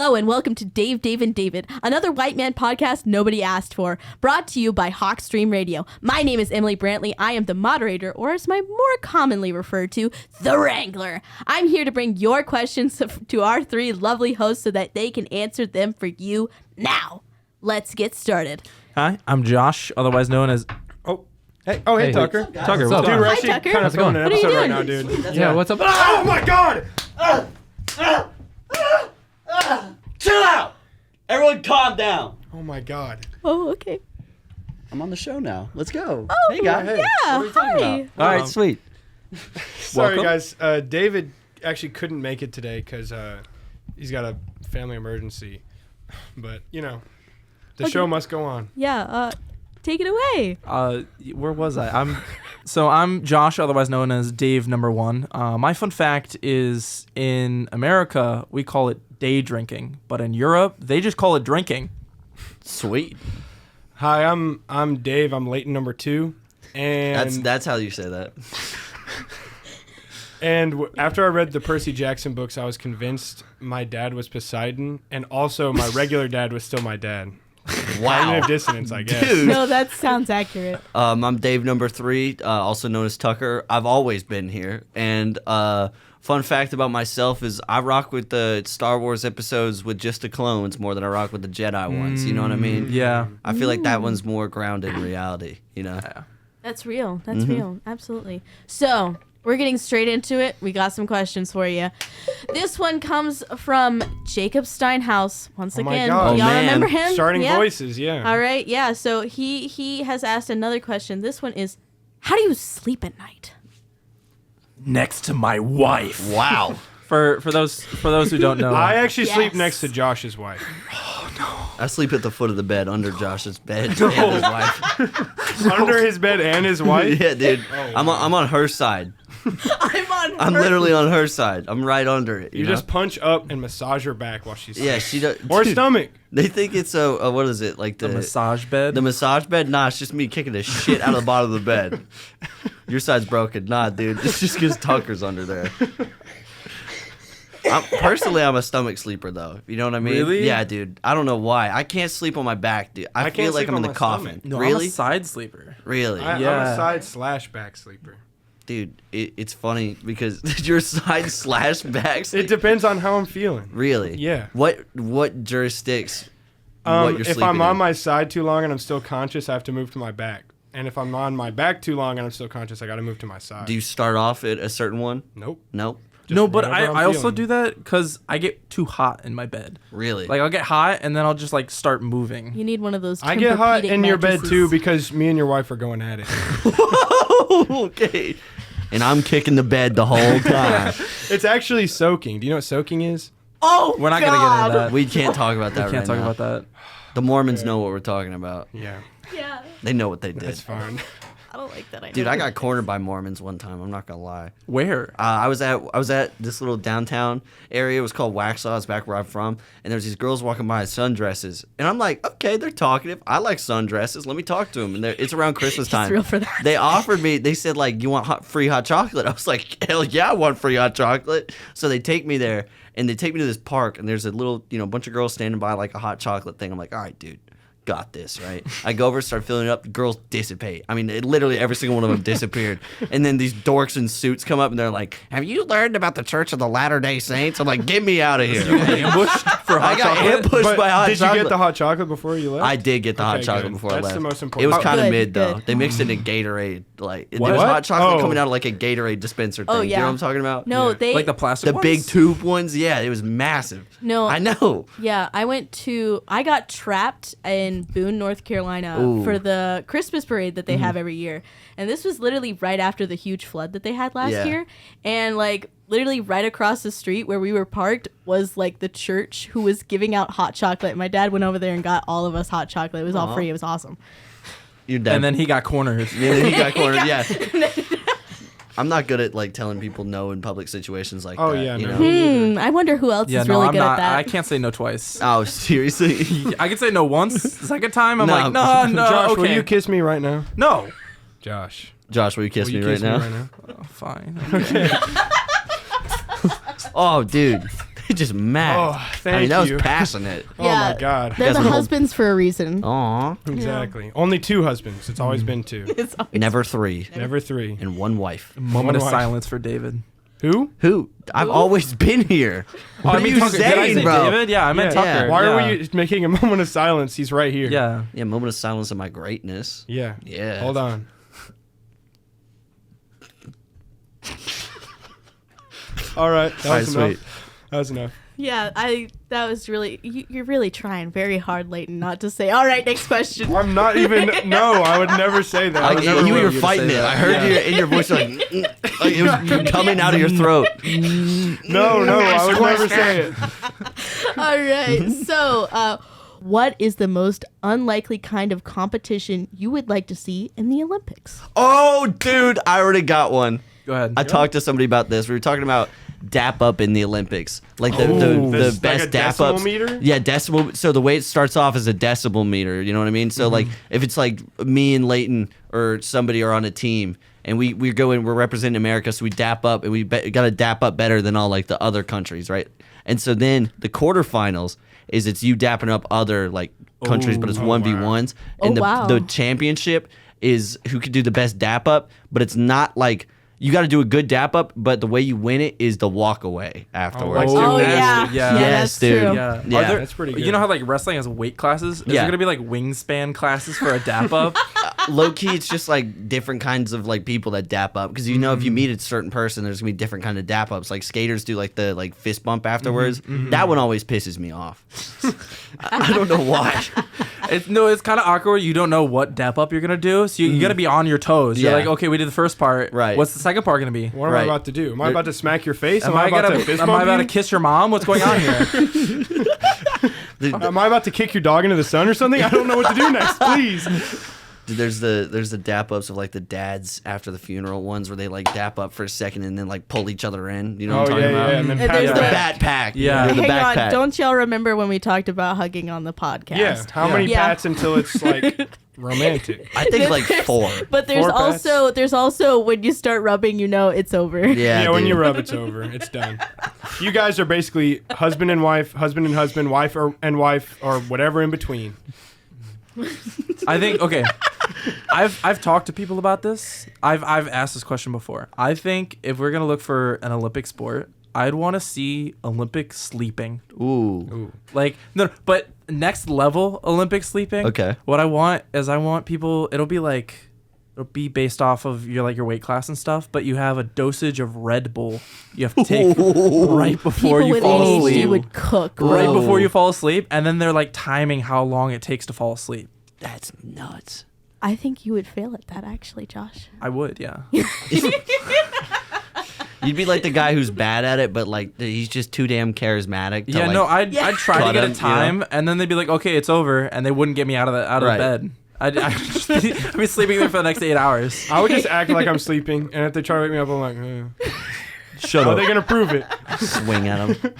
Hello and welcome to Dave, and David, another white man podcast nobody asked for, brought to you by Hawkstream Radio. My name is Emilee Brantley. I am the moderator, or as I'm more commonly referred to, the Wrangler. I'm here to bring your questions to our three lovely hosts so that they can answer them for you now. Let's get started. Hi, I'm Josh, otherwise known as... Hey, Tucker. Tucker, what's up? Dude, we're Hi, actually Tucker. kind of filming an What are you episode right doing? now, dude. Yeah, what's up? Oh my god! Chill out! Everyone calm down. Oh my god. Oh, okay. I'm on the show now. Let's go. Oh, hey, guys. hey. Yeah, What are we talking hi. about? All right, sweet. Sorry, Welcome. guys. David actually couldn't make it today because he's got a family emergency. But, you know, the show must go on. Yeah, take it away. Where was I? I'm Josh, otherwise known as Dave number one. My fun fact is in America, we call it day drinking, but in Europe, they just call it drinking. Sweet. Hi, I'm Dave. I'm Layton number 2. And That's how you say that. after I read the Percy Jackson books, I was convinced my dad was Poseidon, and also my regular dad was still my dad. Wow. Cognitive dissonance, I guess. Dude. No, that sounds accurate. I'm Dave number 3, also known as Tucker. I've always been here. And fun fact about myself is I rock with the Star Wars episodes with just the clones more than I rock with the Jedi ones. You know what I mean? Yeah. I feel like that one's more grounded in reality, you know? That's real. That's real. Absolutely. So, we're getting straight into it. We got some questions for you. This one comes from Jacob Steinhaus. Once Oh my again, God. y'all Oh, man. remember him? Starting Yeah. voices, yeah. All right, yeah. So he has asked another question. This one is, how do you sleep at night? Next to my wife. Wow. For those who don't know, I actually sleep Yes. next to Josh's wife. I sleep at the foot of the bed under Josh's bed and his wife. Under his bed and his wife? Yeah, dude. I'm on her side. I'm literally on her side. I'm right under it. You know? just punch up and massage her back while she's Yeah, she does. Or Dude, stomach. They think it's a what is it, like the massage bed. The massage bed? Nah, it's just me kicking the shit out of the bottom of the bed. Your side's broken. Nah, dude. It's just because Tucker's under there. Personally, I'm a stomach sleeper, though. You know what I mean? Really? Yeah, dude. I don't know why. I can't sleep on my back, dude. I feel can't like sleep I'm in on the my coffin. stomach. no, Really? I'm a side sleeper. Really? I'm Yeah. a side/back sleeper. Dude, it's funny because you're side/back It sleep. depends on how I'm feeling. Really? Yeah. What jurisdicts what you're If sleeping I'm on in? my side too long and I'm still conscious, I have to move to my back. And if I'm on my back too long and I'm still conscious, I got to move to my side. Do you start off at a certain one? Nope. Nope. No, but whatever I'm I also feeling. do that because I get too hot in my bed. Really? Like, I'll get hot, and then I'll just, like, start moving. You need one of those. I get hot Tempur-Pedic in your bed mattresses. too because me and your wife are going at it. Okay. And I'm kicking the bed the whole time. It's actually soaking. Do you know what soaking is? Oh, We're not going to get into that. We can't talk about that We can't right talk now. about that. The Mormons know what we're talking about. Yeah, Yeah, They know what they did. that's fine. I don't like that idea. Dude, I got cornered by Mormons one time. I'm not gonna lie. Where? I was at this little downtown area. It was called Waxhaw. It's back where I'm from. And there's these girls walking by in sundresses, and I'm like, okay, they're talkative. I like sundresses. Let me talk to them. And it's around Christmas time. real for that. They offered me. They said like, you want free hot chocolate? I was like, hell yeah, I want free hot chocolate. So they take me there, and they take me to this park, and there's a little bunch of girls standing by like a hot chocolate thing. I'm like, all right, dude. Got this, right? I go over, start filling it up. Girls dissipate. I mean, literally every single one of them disappeared. And then these dorks in suits come up and they're like, "Have you learned about the Church of the Latter-day Saints?" I'm like, "Get me out of here!" Ambushed for hot I got chocolate? ambushed But by hot did chocolate. you get the hot chocolate before you left? I did get the hot Okay, chocolate good. before I That's left. the most It important was part. kind of Good, mid though. good. They mixed it in Gatorade. Like there What? was hot chocolate Oh. coming out of like a Gatorade dispenser thing. Oh, You yeah. know what I'm talking about? No, Yeah. they Like the plastic The ones? big tube ones. Yeah, it was massive. No. I know. Yeah, I got trapped in Boone, North Carolina Ooh. for the Christmas parade that they have every year. And this was literally right after the huge flood that they had last Yeah. year. And like literally right across the street where we were parked was like the church who was giving out hot chocolate. My dad went over there and got all of us hot chocolate. It was all free. It was awesome. You're dead. And then he got cornered. Yeah, he got cornered. Yeah. I'm not good at like telling people no in public situations like Oh, that. yeah, you no. know? I wonder who else Yeah, is no, really I'm good not. at that. I can't say no twice. Oh, seriously? I can say no once. The second time, I'm No. like, no, Josh, okay. will you kiss me right now? No. Josh, Josh, will you kiss will me you right kiss now? me right now? Oh, fine. Oh, dude. Just mad. Oh, thank I mean, that you. was passionate. Oh my God. They're the guys are- husbands for a reason. Aw. Exactly. Only 2 husbands. It's always been 2. It's always- Never 3. Never 3. And 1 wife. Moment of wife. silence for David. Who? Who? I've always been here. What are you Did I saying, say bro? David? Yeah, I meant Yeah. Tucker. Why yeah. are we making a moment of silence? He's right here. Yeah. Yeah, moment of silence of my greatness. Yeah. Yeah. Hold on. All right. That All right, was enough. sweet. That was enough. Yeah, that was really, you're really trying very hard, Layton, not to say, all right, next question. I'm not even. No, I would never say that. I would never You will. were to fighting say it. that. I heard you in your voice like it was coming out of your throat. No, I would never say it. All right, so what is the most unlikely kind of competition you would like to see in the Olympics? Oh, dude, I already got one. Go ahead. I talked to somebody about this. We were talking about dap up in the Olympics, like the This- best like a dap decimal ups. meter? Yeah, decimal. So the way it starts off is a decibel meter. You know what I mean? So like if it's like me and Layton or somebody are on a team. And we're representing America, so we dap up, and we got to dap up better than all like the other countries, right? And so then the quarterfinals is it's you dapping up other like countries, but it's 1v1s. And wow. the championship is who could do the best dap up, but it's not like you got to do a good dap up, but the way you win it is the walk away afterwards. like Oh, yeah. gymnastics. Yeah. Yeah, Yes, that's dude. true. Yeah. Yeah. Are there, That's pretty good. You know how like wrestling has weight classes? Is Yeah. there gonna be like wingspan classes for a dap up? Low key, it's just like different kinds of like people that dap up because you know if you meet a certain person, there's gonna be different kind of dap ups. Like skaters do like the like fist bump afterwards. That one always pisses me off. I don't know why. It's kind of awkward. You don't know what dap up you're gonna do, so you gotta be on your toes. You're Yeah. like, okay, we did the first part. Right. What's the second part gonna be? What am Right. I about to do? Am I about to smack your face? Am I about to fist am I bump about to you? kiss your mom? What's going on here? Am I about to kick your dog into the sun or something? I don't know what to do next. Please. Dude, there's the dap ups of like the dads after the funeral ones where they like dap up for a second and then like pull each other in. You know what I'm Oh talking yeah, about? yeah. And then And pat there's your The the- back. bat pack. Yeah. You're the Hang on, backpack. don't y'all remember when we talked about hugging on the podcast? Yeah. How Yeah. many Yeah. pats until it's like romantic? I think like 4. But there's 4 pats? also when you start rubbing, you know it's over. Yeah, Yeah, when dude. you rub, it's over. It's done. You guys are basically husband and wife, wife and wife, or whatever in between. I think okay. I've talked to people about this. I've asked this question before. I think if we're gonna look for an Olympic sport, I'd want to see Olympic sleeping. Ooh. Like no, but next level Olympic sleeping. Okay. What I want is I want people. It'll be based off of your weight class and stuff, but you have a dosage of Red Bull you have to take right before People you with fall ADHD asleep. would cook. Right Whoa. before you fall asleep, and then they're like timing how long it takes to fall asleep. That's nuts. I think you would fail at that, actually, Josh. I would, yeah. You'd be like the guy who's bad at it, but like he's just too damn charismatic. To, Yeah, like, no, I'd try to cut get him, a time, and then they'd be like, "Okay, it's over," and they wouldn't get me out of Right. bed. I'd be sleeping there for the next 8 hours. I would just act like I'm sleeping, and if they try to wake me up, I'm like, Shut how are up. they gonna prove it? Swing at him.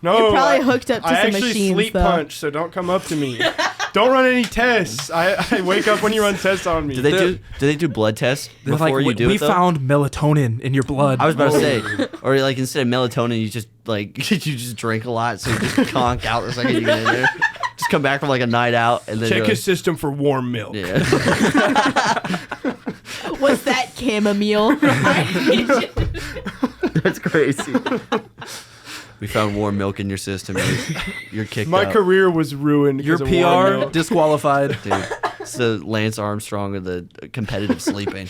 No, You're probably I- hooked up to I some actually machines, sleep though. punch, so don't come up to me. Don't run any tests. I wake up when you run tests on me. Do they do blood tests They're before like, you do we it though? found melatonin in your blood. I was about to say, or like instead of melatonin, you just like you just drink a lot, so you just conk out the second you get in there. Just come back from like a night out and then Check you're his like, system for warm milk. yeah. Was that chamomile? That's crazy. We found warm milk in your system. You're kicked My out. career was ruined. Your because of warm PR milk. disqualified. Dude, it's the Lance Armstrong of the competitive sleeping.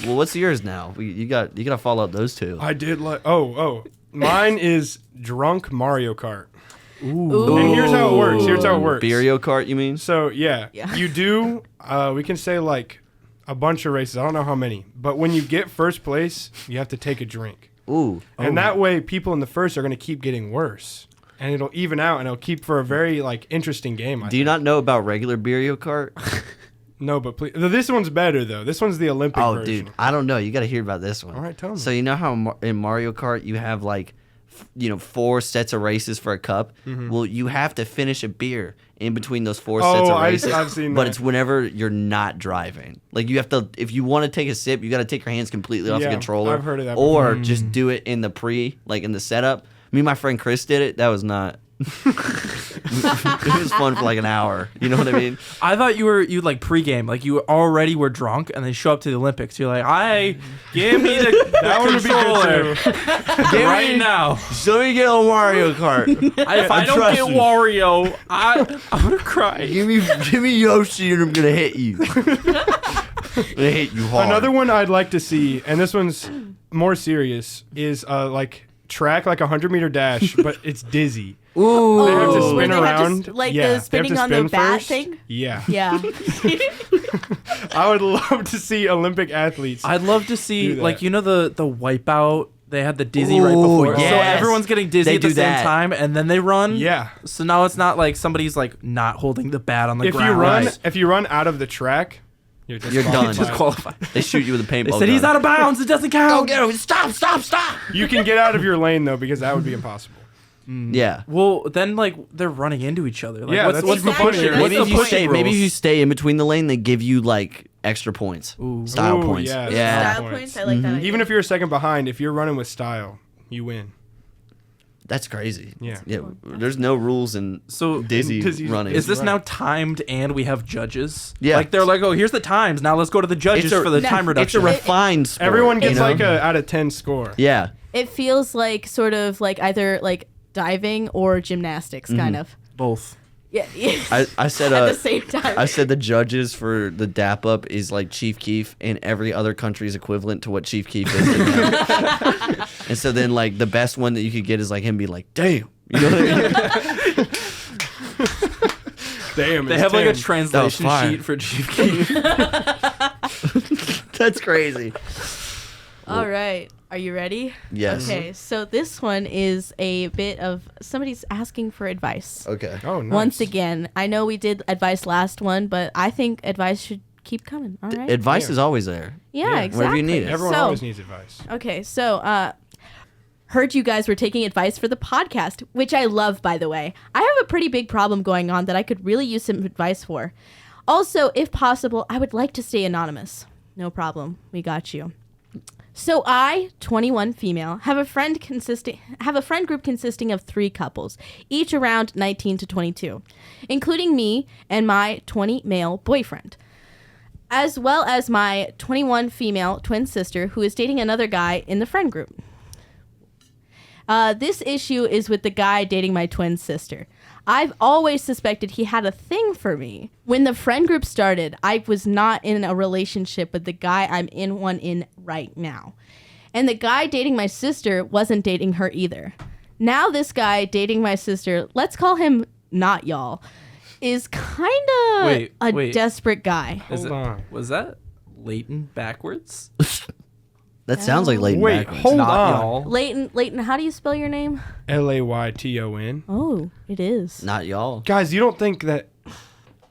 Well, what's yours now? You got to follow up those two. I did like. Mine is drunk Mario Kart. Ooh. And here's how it works. Here's how it works. Mario Kart, you mean? So yeah, Yeah. you do. We can say like a bunch of races. I don't know how many, but when you get first place, you have to take a drink, Ooh. and that way people in the first are going to keep getting worse, and it'll even out, and it'll keep for a very like interesting game. Do you not know about regular Mario Kart? No, but please. This one's better though. This one's the Olympic Oh, version. dude, I don't know. You got to hear about this one. All right, tell me. So you know how in Mario Kart you have like, 4 sets of races for a cup. Well, you have to finish a beer in between those 4 sets of races. I've seen but that. it's whenever you're not driving. Like you have to, if you want to take a sip, you got to take your hands completely off the Yeah, controller. I've heard of that Or just do it in the in the setup. Me and my friend Chris did it. That was not. It was fun for like an hour. You know what I mean? I thought you like pregame, like you already were drunk, and they show up to the Olympics. You're like, give me the That would be good too. right now. So we get on Mario Kart. If I don't Trust get me. Wario, I'm gonna cry. Give me Yoshi and I'm gonna hit you. I'm gonna hit you hard. Another one I'd like to see, and this one's more serious, is like track like 100-meter dash, but it's dizzy. Ooh. They have to Oh, spin where they have to around. like yeah, the they have spinning to on the spin bat first. thing. Yeah. Yeah. I would love to see Olympic athletes. I'd love to see, Do that. like, you know, the wipeout. They had the dizzy right Ooh, before, so yes. everyone's getting dizzy They at the do same that. time, and then they run. Yeah. So now it's not like somebody's like not holding the bat on the If ground. you run out of the track, you're done. Disqualified. They shoot you with a paintball They gun. said he's out of bounds. It doesn't count. Go get him. Stop. You can get out of your lane though, because that would be impossible. Yeah. Well, then like they're running into each other. Like, Yeah, what's that's the even push funnier. here? Maybe What's if the you pushing stay, maybe if you rules? stay in between the lane, they give you like extra points, style Ooh, points. yeah. Yeah, Style points. I like that. idea. Even if you're a second behind, if you're running with style, you win. that's crazy. Yeah. There's no rules in So Dizzy running. is this Right. now timed and we have judges? Yeah. Like they're like, oh, here's the times. Now let's go to the judges It's a- for the No, time it's a reduction. It's a refined sport. Everyone gets you know? like a out of 10 score. Yeah. It feels like sort of like either like diving or gymnastics, kind of. Both. Yeah. I said At the same time. I said the judges for the dap up is like Chief Keef, and every other country's equivalent to what Chief Keef is. And so then like the best one that you could get is like him be like, damn. You know what I mean? Damn, They it's have like a 10. translation fire. sheet for Chief Keef. That's crazy. All right. Are you ready? Yes. Okay. So this one is a bit of somebody's asking for advice. Okay. Oh, nice. Once again, I know we did advice last one, but I think advice should keep coming. All right. Advice Yeah. is always there. yeah, yeah, exactly. wherever you need it. Everyone So- always needs advice. Okay, so heard you guys were taking advice for the podcast, which I love, by the way. I have a pretty big problem going on that I could really use some advice for. Also, if possible, I would like to stay anonymous. No problem. We got you. So I, 21 female, have a friend group consisting of 3 couples, each around 19 to 22, including me and my 20 male boyfriend, as well as my 21 female twin sister who is dating another guy in the friend group. This issue is with the guy dating my twin sister. I've always suspected he had a thing for me. When the friend group started, I was not in a relationship with the guy I'm in one in right now. And the guy dating my sister wasn't dating her either. Now this guy dating my sister, let's call him not y'all, is kind of Wait. desperate guy. Hold on. Was that Layton backwards? That sounds like Layton Wait, backwards. hold Not on. y'all. Layton, how do you spell your name? Layton. Oh, it is. Not y'all. Guys, you don't think that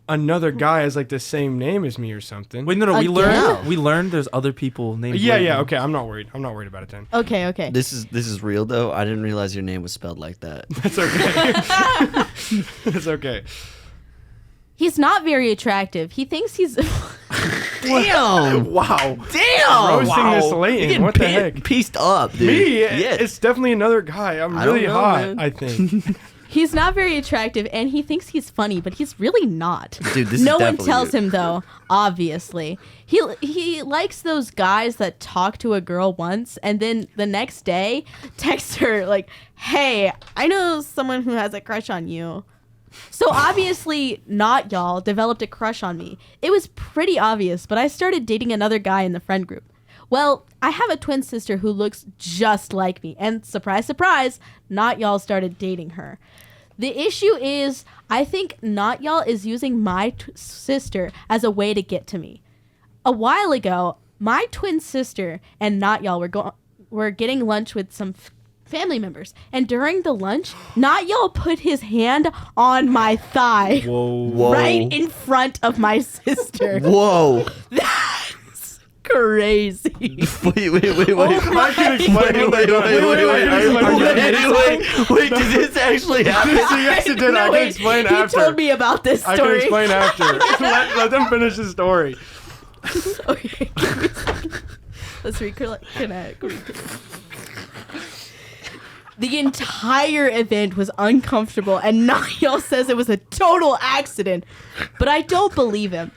another guy has like the same name as me or something? Wait, no. We Again? learned. We learned there's other people named. Yeah, Layton. okay. I'm not worried. I'm not worried about it then. Okay. This is real though. I didn't realize your name was spelled like that. That's okay. That's okay. He's not very attractive. He thinks he's... Damn. Wow. Damn. Roasting this Layton. What the heck? Pieced up, dude. Me? Yeah. It's definitely another guy. I'm I don't really know, hot, man. I think. He's not very attractive, and he thinks he's funny, but he's really not. Dude, this no is one definitely tells you. him, though, obviously. He likes those guys that talk to a girl once, and then the next day text her, like, hey, I know someone who has a crush on you. So obviously, not y'all developed a crush on me. It was pretty obvious, but I started dating another guy in the friend group. Well, I have a twin sister who looks just like me, and surprise, surprise, not y'all started dating her. The issue is, I think not y'all is using my sister as a way to get to me. A while ago, my twin sister and not y'all were getting lunch with some family members, and during the lunch, not y'all put his hand on my thigh, Whoa. right in front of my sister. Whoa. That's crazy. Wait. I can explain it. Wait, did this actually happen? Yes, it did. I can wait, explain he after. told me about this I story. can explain after. Let them finish the story. Okay, give me a second. Let's reconnect. The entire event was uncomfortable, and Niall says it was a total accident, but I don't believe him.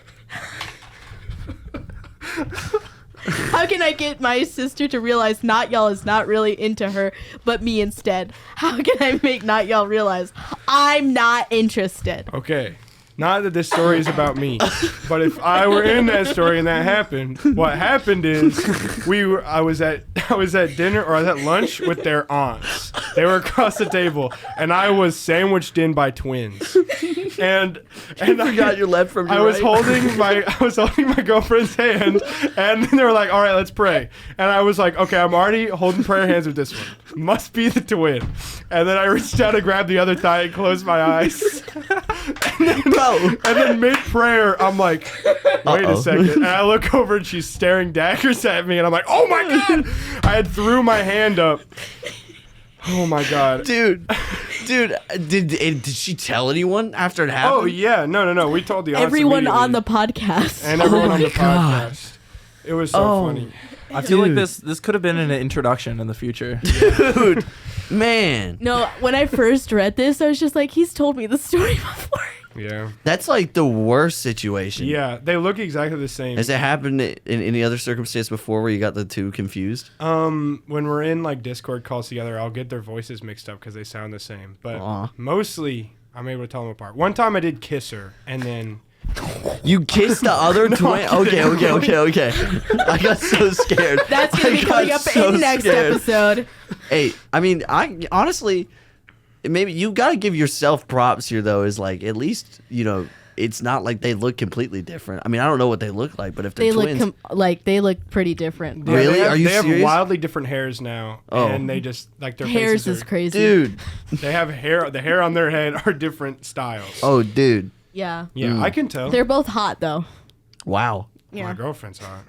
How can I get my sister to realize Not Y'all is not really into her, but me instead? How can I make Not Y'all realize I'm not interested? Okay. Not that this story is about me, but if I were in that story and that happened, what happened is I was at dinner or I was at lunch with their aunts. They were across the table, and I was sandwiched in by twins. And I forgot your left from your I was right. holding my girlfriend's hand, and then they were like, "All right, let's pray." And I was like, "Okay, I'm already holding prayer hands with this one. Must be the twin." And then I reached out to grab the other thigh and closed my eyes. And then mid prayer, I'm like, "Wait a second!" And I look over, and she's staring daggers at me, and I'm like, "Oh my god!" I had threw my hand up. Oh my god, Dude, did she tell anyone after it happened? Oh yeah, no. We told the aunts Everyone on the immediately. podcast. And everyone on the God. podcast. It was so funny. I feel like Dude. this could have been an introduction in the future. Dude, man, No, when I first read this, I was just like, he's told me the story before. Yeah. that's like the worst situation. Yeah, they look exactly the same. Has it happened in any other circumstance before where you got the two confused? When we're in like Discord calls together, I'll get their voices mixed up because they sound the same. But Aw. mostly, I'm able to tell them apart. One time I did kiss her, and then You kissed the other twin? Okay. I got so scared. That's going to be I coming got up so in next scared. episode. Hey, I mean, I honestly, maybe you got to give yourself props here, though, is like, at least, it's not like they look completely different. I mean, I don't know what they look like, but if they're They twins. they look pretty different. yeah, Really? they have, Are you they have serious? wildly different hairs now, Oh. and they just like their Hairs faces is are, crazy. Dude. They have hair. The hair on their head are different styles. Oh, dude. Yeah. Yeah, I can tell. They're both hot, though. Wow. My Yeah. girlfriend's hot.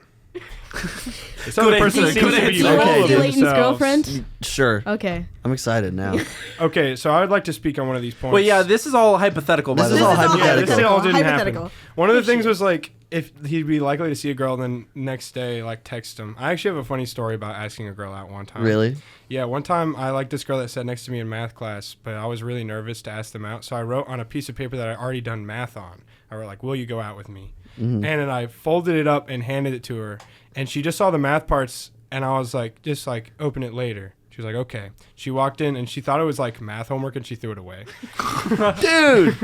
This other Good person answer, seems good to be Do you answer. full want to of see Layton's themselves. girlfriend? Sure. Okay. I'm excited now. Okay, so I would like to speak on one of these points. But yeah, this is all hypothetical. By This the is way. all Yeah, hypothetical. this all didn't Hypothetical. happen. One of the things was like if he'd be likely to see a girl, then next day like text him. I actually have a funny story about asking a girl out one time. Really? Yeah, one time I liked this girl that sat next to me in math class, but I was really nervous to ask them out, so I wrote on a piece of paper that I already done math on. I wrote like, "Will you go out with me?" And then I folded it up and handed it to her, and she just saw the math parts, and I was like, "Just like open it later." She was like, "Okay." She walked in and she thought it was like math homework, and she threw it away. Dude.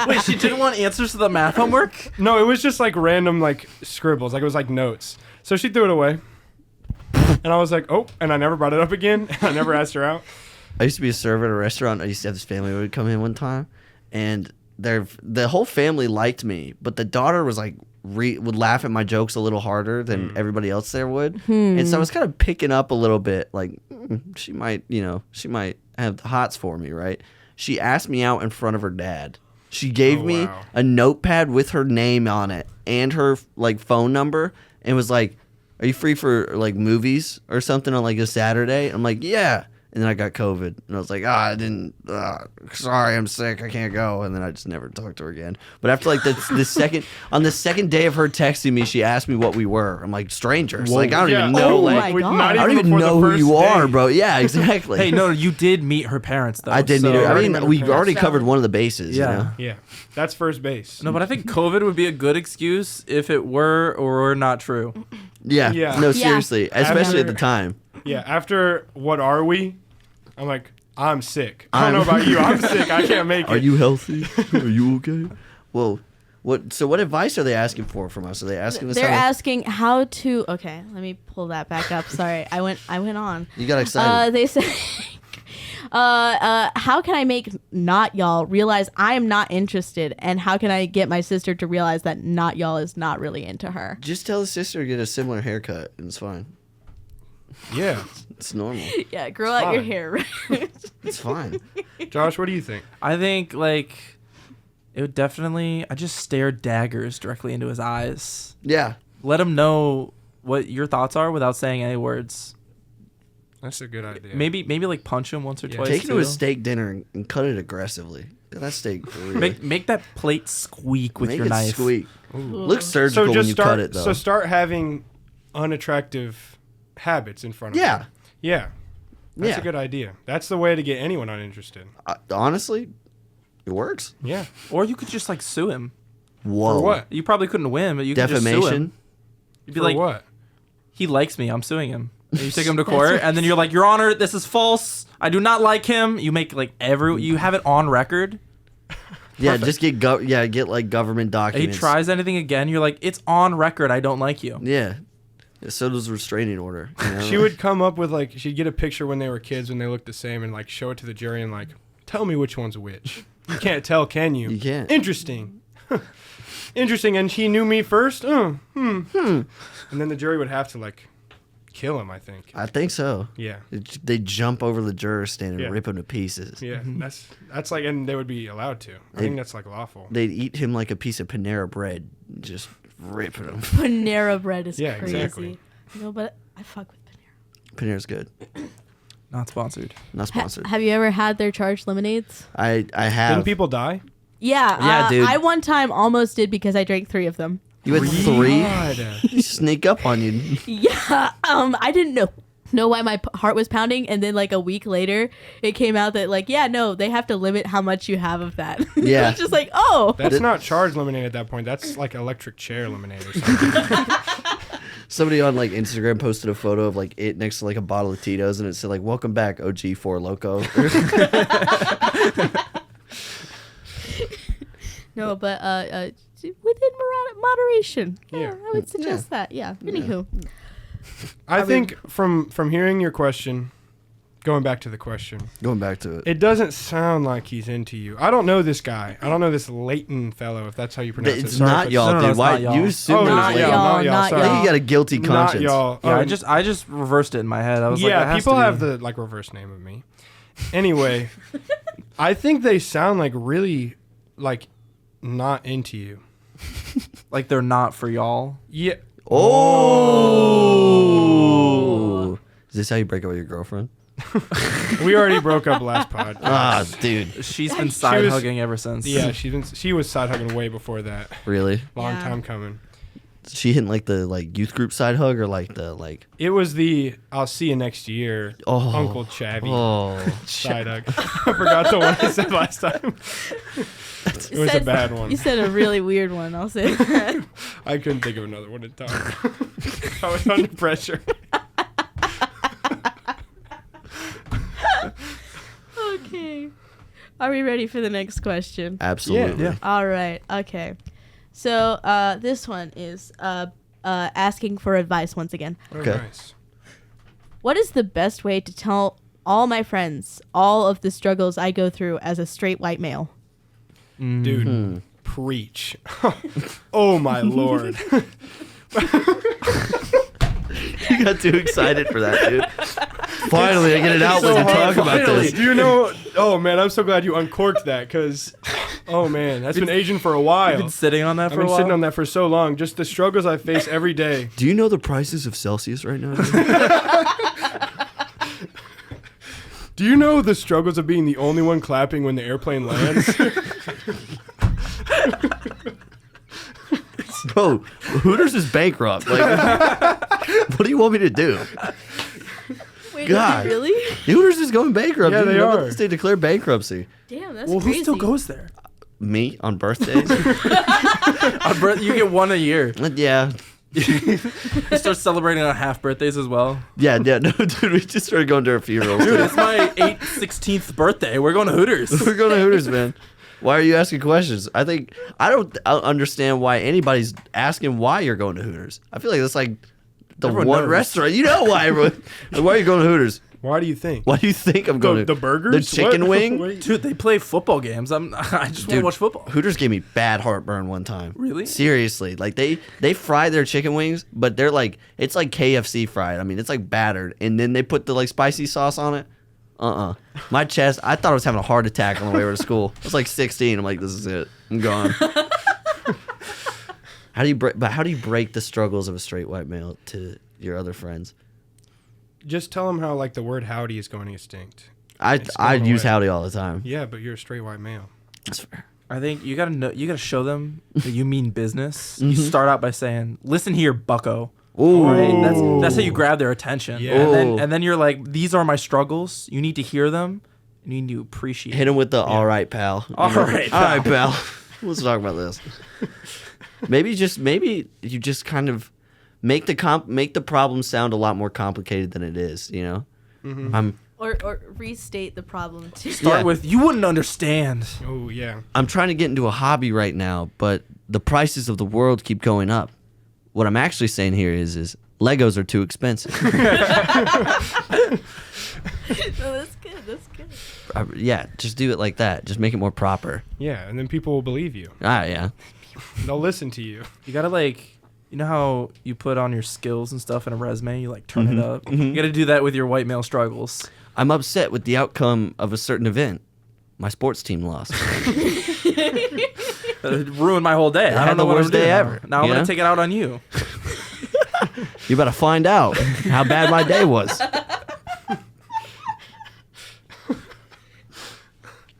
Wait, she didn't want answers to the math homework? No, it was just like random like scribbles, like it was like notes. So she threw it away, and I was like, "Oh," and I never brought it up again. And I never asked her out. I used to be a server at a restaurant. I used to have this family who would come in one time, and the whole family liked me, but the daughter was like would laugh at my jokes a little harder than everybody else there would, and so I was kind of picking up a little bit, like she might have the hots for me, right? She asked me out in front of her dad. She gave me wow. a notepad with her name on it and her like phone number, and was like, "Are you free for like movies or something on like a Saturday?" I'm like, "Yeah." And then I got COVID, and I was like, I didn't. Sorry, I'm sick. I can't go. And then I just never talked to her again. But after like the second day of her texting me, she asked me what we were. I'm like, strangers. Like I don't even know. Oh Like my God. not I don't even before the know who first you are, day. bro. Yeah, exactly. Hey, no, you did meet her parents though. I did meet so- her. I already mean, met her we parents. already covered one of the bases. Yeah. You know? Yeah, that's first base. No, but I think COVID would be a good excuse if it were or were not true. Yeah. Yeah. No, Yeah. seriously, especially at the After- time. Yeah, after what are we? I'm like, I'm sick. I don't know about you. I'm sick. I can't make it. Are you healthy? Are you okay? Well, what advice are they asking for from us? Are they asking us? They're how to- asking how to. Okay, let me pull that back up. Sorry, I went on. You got excited. They say, how can I make Not Y'all realize I am not interested, and how can I get my sister to realize that Not Y'all is not really into her? Just tell the sister to get a similar haircut, and it's fine. Yeah. It's normal. Yeah, grow out your Fine. hair. It's fine. Josh, what do you think? I think like it would definitely. I just stare daggers directly into his eyes. Yeah. Let him know what your thoughts are without saying any words. That's a good idea. Maybe like punch him once or Yeah. twice. Take it to too. a steak dinner and cut it aggressively. Cut that steak for real. Make that plate squeak with Make your it knife. squeak. Ooh. Look So surgical when just you start. cut it, though. So start having unattractive habits in front of Yeah. them. Yeah. That's Yeah. a good idea. That's the way to get anyone uninterested. Honestly, it works. Yeah. Or you could just like sue him. Whoa. For what? You probably couldn't win, but you could just sue Defamation. him. You'd be For like, what? he likes me. I'm suing him. And you take him to court, and then you're like, Your Honor, this is false. I do not like him. You make like you have it on record. Yeah, just get get like government He documents. tries anything again, you're like, it's on record. I don't like you. Yeah. So does restraining order. You know? She would come up with like she'd get a picture when they were kids when they looked the same and like show it to the jury and like tell me which one's which. You can't tell, can you? You can't. Interesting. Interesting. And she knew me first. And then the jury would have to like kill him. I think. I think so. Yeah. They jump over the juror stand and Yeah. rip him to pieces. Yeah. That's like, and they would be allowed to. I think that's like lawful. They'd eat him like a piece of Panera bread, just ripping him. Panera bread is Yeah, crazy. exactly. No, but I fuck with Panera. Panera's good. Not sponsored. Not sponsored. Have you ever had their charged lemonades? I have. Didn't people die? Yeah. Yeah, dude. I one time almost did because I drank 3 of them. You had 3? God. They sneak up on you. Yeah. I didn't know why my heart was pounding, and then like a week later it came out that like they have to limit how much you have of that. Yeah. It's just like, oh, That's not charged lemonade at that point. That's like electric chair lemonade or something. Somebody on like Instagram posted a photo of like it next to like a bottle of Tito's, and it said like "Welcome back, OG Four Loco." no, but within moderation. Yeah, Yeah. I would suggest that. Yeah. Anywho. I think from hearing your question, going back to the question, Going back to it. it doesn't sound like he's into you. I don't know this guy. I don't know this Layton fellow, if that's how you pronounce it. It's Sorry not if y'all, No, dude. it's Why not y'all. you assume Oh, it was not Layton? y'all, not y'all. Not Sorry. I think you got a guilty Not conscience. y'all. Yeah, Oh, I just reversed it in my head. I was like, yeah, it has people to have be. the like reverse name of me. Anyway, I think they sound like really like not into you. Like they're not for y'all. Yeah. Oh. Is this how you break up with your girlfriend? We already broke up last pod. Ah, dude. She's been side hugging ever since. Yeah, she was side hugging way before that. Really? Long Yeah. time coming. She hitting like the like youth group side hug or like the like It was the I'll see you next year, Oh. Uncle Chabby oh side hug. I forgot the one I said last time. It was a bad one. You said a really weird one. I'll say that. I couldn't think of another one in time. I was under pressure. Okay. Are we ready for the next question? absolutely. Yeah. All right. Okay. So this one is asking for advice once again. Oh, Okay. nice. What is the best way to tell all my friends all of the struggles I go through as a straight white male? Dude, Hmm. preach. Oh my lord. You got too excited for that, dude. Finally, I get it out when you talk about this. Do you know? Oh man, I'm so glad you uncorked that because, oh man, that's been aging for a You've while. been sitting on that I've for a been while. sitting on that for so long. Just the struggles I face every day. Do you know the prices of Celsius right now? dude? Do you know the struggles of being the only one clapping when the airplane lands? Bro, Hooters is bankrupt. Like, what do you want me to do? Wait, God. really? Hooters is going bankrupt. Yeah, dude. they You know are. that They declared bankruptcy. Damn, that's Well, crazy. who still goes there? Me on birthdays? You get one a year. Yeah. You start celebrating on half birthdays as well. Yeah, no, dude, we just started going to our funerals. Dude, it's my 16th birthday. We're going to Hooters. We're going to Hooters, man. Why are you asking questions? I don't understand why anybody's asking why you're going to Hooters. I feel like that's like the Everyone one knows. restaurant. You know why everyone. Like, why are you going to Hooters? Why do you think? Why do you think I'm going to The burgers? The chicken What? wing? Wait. Dude, they play football games. I just want to Dude, watch football. Hooters gave me bad heartburn one time. Really? Seriously. Like they fry their chicken wings, but they're like it's like KFC fried. I mean, it's like battered, and then they put the like spicy sauce on it. My chest, I thought I was having a heart attack on the way over to school. I was like 16. I'm like, this is it. I'm gone. How do you break the struggles of a straight white male to your other friends? Just tell them how like the word howdy is going extinct. I going use away. howdy all the time. Yeah, but you're a straight white male. That's fair. I think you gotta show them that you mean business. You start out by saying, "Listen here, Bucko. Ooh. Right? That's how you grab their attention. Yeah. And then you're like, these are my struggles. You need to hear them. And you need to appreciate Hit him with the all right, pal. All right, All right, pal. Let's talk about this. Maybe you just kind of make the problem sound a lot more complicated than it is, you know? Mm-hmm. Or restate the problem too. Start with, you wouldn't understand. Oh, yeah. I'm trying to get into a hobby right now, but the prices of the world keep going up. What I'm actually saying here is Legos are too expensive. No, that's good. That's good. Yeah, just do it like that. Just make it more proper. Yeah, and then people will believe you. Yeah. They'll listen to you. You gotta you know how you put on your skills and stuff in a resume? You turn it up. You gotta do that with your white male struggles. I'm upset with the outcome of a certain event. My sports team lost. It ruined my whole day. I had don't know the what worst I'm doing day now. ever, Now I'm you gonna know? take it out on you. You better find out how bad my day was.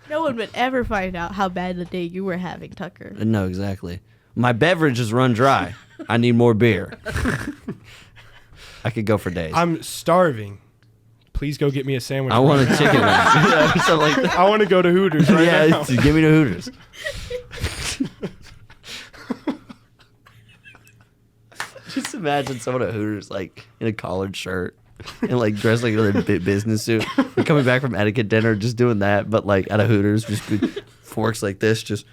No one would ever find out how bad the day you were having, Tucker. No, exactly. My beverage has run dry. I need more beer. I could go for days. I'm starving. Please go get me a sandwich. I want a chicken wing. Yeah, something like that. I want to go to Hooters right Yeah, now. give me the Hooters. Just imagine someone at Hooters in a collared shirt and dressed in a business suit. They're coming back from etiquette dinner, just doing that, but at a Hooters, just with forks like this, just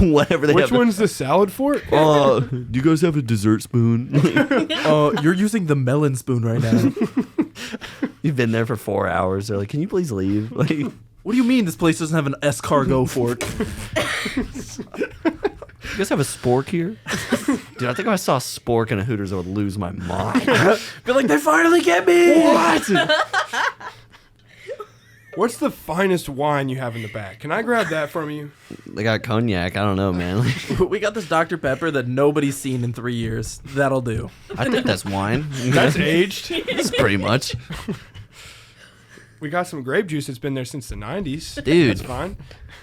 whatever they Which have. one's the salad fork? Do you guys have a dessert spoon? You're using the melon spoon right now. You've been there for 4 hours. They're like, can you please leave? What do you mean this place doesn't have an escargot fork? You guys have a spork here? Dude, I think if I saw a spork in a Hooters, I would lose my mind. Be like, they finally get me! What? What's the finest wine you have in the back? Can I grab that from you? They got cognac. I don't know, man. We got this Dr. Pepper that nobody's seen in 3 years. That'll do. I think that's wine. That's aged. That's pretty much. We got some grape juice that's been there since the 90s. Dude. That's fine.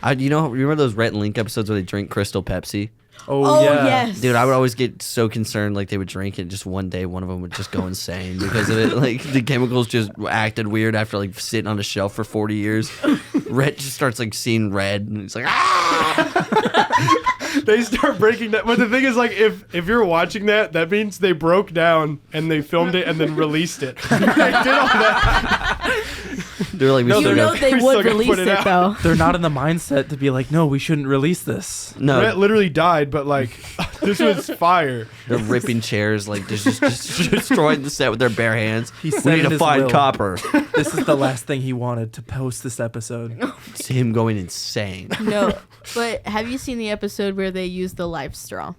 Remember those Rhett and Link episodes where they drink Crystal Pepsi? Oh, yeah. yes. Dude, I would always get so concerned they would drink it. Just one day, one of them would just go insane because of it. The chemicals just acted weird after sitting on a shelf for 40 years. Rhett just starts seeing red, and he's like, ah! They start breaking down. But the thing is, if you're watching that means they broke down and they filmed it and then released it. They did all that. They're like, No, You they're know not- they we would still gotta release put it, it out. though. They're not in the mindset to be like, no, we shouldn't release this. no. Rhett literally died, but this was fire. They're ripping chairs, just destroying the set with their bare hands. He said We need in to his find will. copper. This is the last thing he wanted to post this episode. It's him going insane. No, but have you seen the episode where they use the life straw?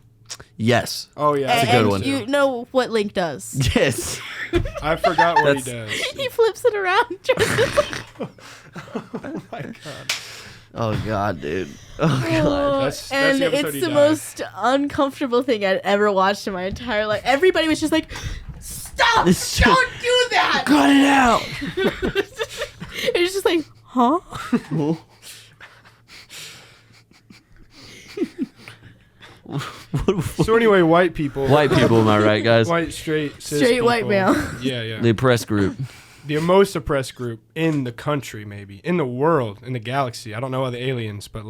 Yes. Oh yeah, That's a good one. You know what Link does. Yes. I forgot what he That's- does. He flips it around. Oh my god. Oh, God, dude. Oh, God. That's and the episode it's he the died. most uncomfortable thing I'd ever watched in my entire life. Everybody was just like, "Stop! This- Don't do that!" Cut it out. It's just like, huh? So anyway, white people. White people, am I right, guys? White, straight, cis Straight white people. male. Yeah, yeah. The oppressed group. The most oppressed group in the country, maybe in the world, in the galaxy. I don't know other aliens, but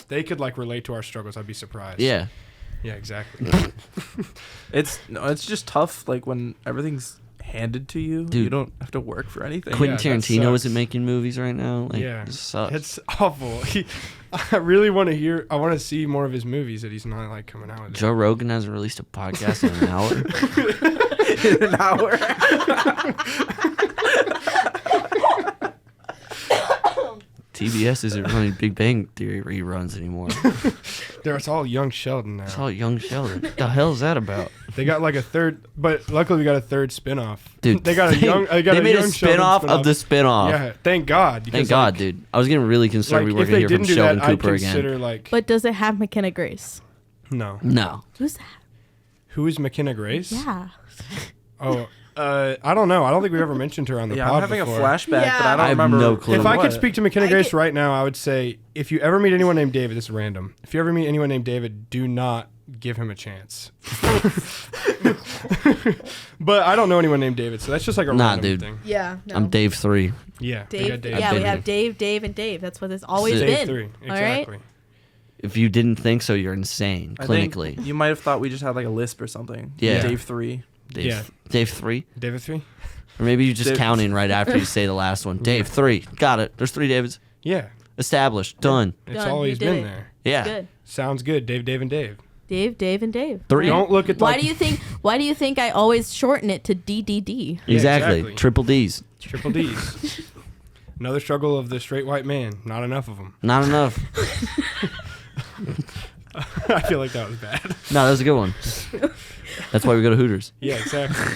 they could relate to our struggles. I'd be surprised. Yeah. Yeah, exactly. It's just tough. When everything's handed to you, Dude. you don't have to work for anything. Quentin that Tarantino sucks. isn't making movies right now. Yeah. It sucks. It's awful. I really want to hear. I want to see more of his movies that he's not coming out with. Joe Rogan hasn't released a podcast in an hour. In an hour. TBS isn't running Big Bang Theory reruns anymore. It's all young Sheldon now. It's all young Sheldon. What the hell is that about? They got a third, but luckily we got a third spinoff. Dude, they got a young. They got they made a young Sheldon spinoff of the spinoff. Yeah, thank God. Thank because, God, dude. I was getting really concerned we if weren't they going to hear didn't from do Sheldon that, I'd Cooper again. consider But does it have McKenna Grace? no. No. Who's that? Who is McKenna Grace? Yeah. Oh, I don't know. I don't think we've ever mentioned her on the Yeah, pod I'm having before. a flashback, Yeah. but I don't I have remember. no clue. If I could what. speak to McKenna I Grace get- right now, I would say if you ever meet anyone named David, this is random. If you ever meet anyone named David, do not give him a chance. But I don't know anyone named David, so that's just like a random dude. thing. Yeah. No. I'm Dave 3. Yeah, we Dave. got Dave. Yeah, we Dave. have Dave, and Dave. That's what it's always Dave been. 3, All right. exactly. If you didn't think so, you're insane. I think Clinically. you might have thought we just had like a lisp or something. Yeah. Dave 3. Dave, Yeah. Dave 3? David 3? Or maybe you're just Dave- counting right after you say the last one. Dave 3. Got it. There's 3 Davids. Yeah, Established. Done. it's Done. always You did been it. there. Yeah. Good. Sounds good. Dave, and Dave. Dave, and Dave. 3. Don't look at Why like do you think? Why do you think I always shorten it to DDD? Yeah, Exactly. exactly. Triple D's. triple D's. Another struggle of the straight white man. Not enough of them. Not enough. I feel like that was bad. No, that was a good one. That's why we go to Hooters. Yeah, exactly.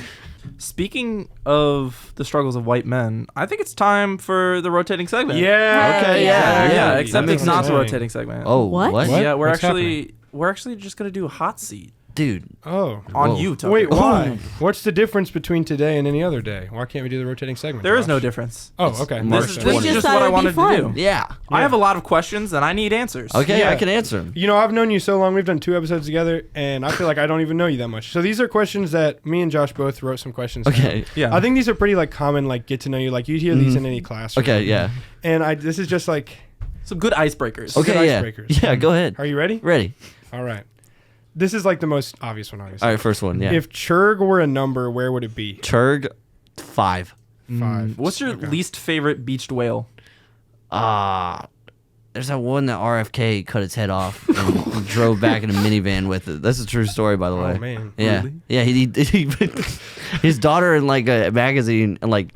Speaking of the struggles of white men, I think it's time for the rotating segment. Yeah. Okay, yeah. Yeah, That except makes it's not the sense. rotating segment. Oh, What? what? What? Yeah, we're What's actually just gonna do a hot seat Dude. Oh. on Whoa. you, Tucker. Wait, why? Oh. What's the difference between today and any other day? Why can't we do the rotating segment? There is Josh? no difference. Oh, okay. March This is 20th. just thought what I it would be wanted to fun. do. Yeah. I have a lot of questions and I need answers. Okay, Yeah. I can answer them. You know, I've known you so long. We've done 2 episodes together, and I feel like I don't even know you that much. So these are questions that me and Josh both wrote some questions. Okay. down. Yeah. I think these are pretty like common, like get to know you. Like you hear these in any classroom. Okay, yeah. And this is just like, Some good icebreakers. Okay. Okay, yeah. icebreakers. Yeah, go ahead. are you ready? Ready. All right. This is like the most obvious one, obviously. All right, first one, yeah. If Churg were a number, where would it be? Churg, 5. 5. What's your Okay. least favorite beached whale? There's that one that RFK cut its head off and drove back in a minivan with it. That's a true story, by the way. Oh, man. Yeah, Really? yeah. His daughter in like a magazine, like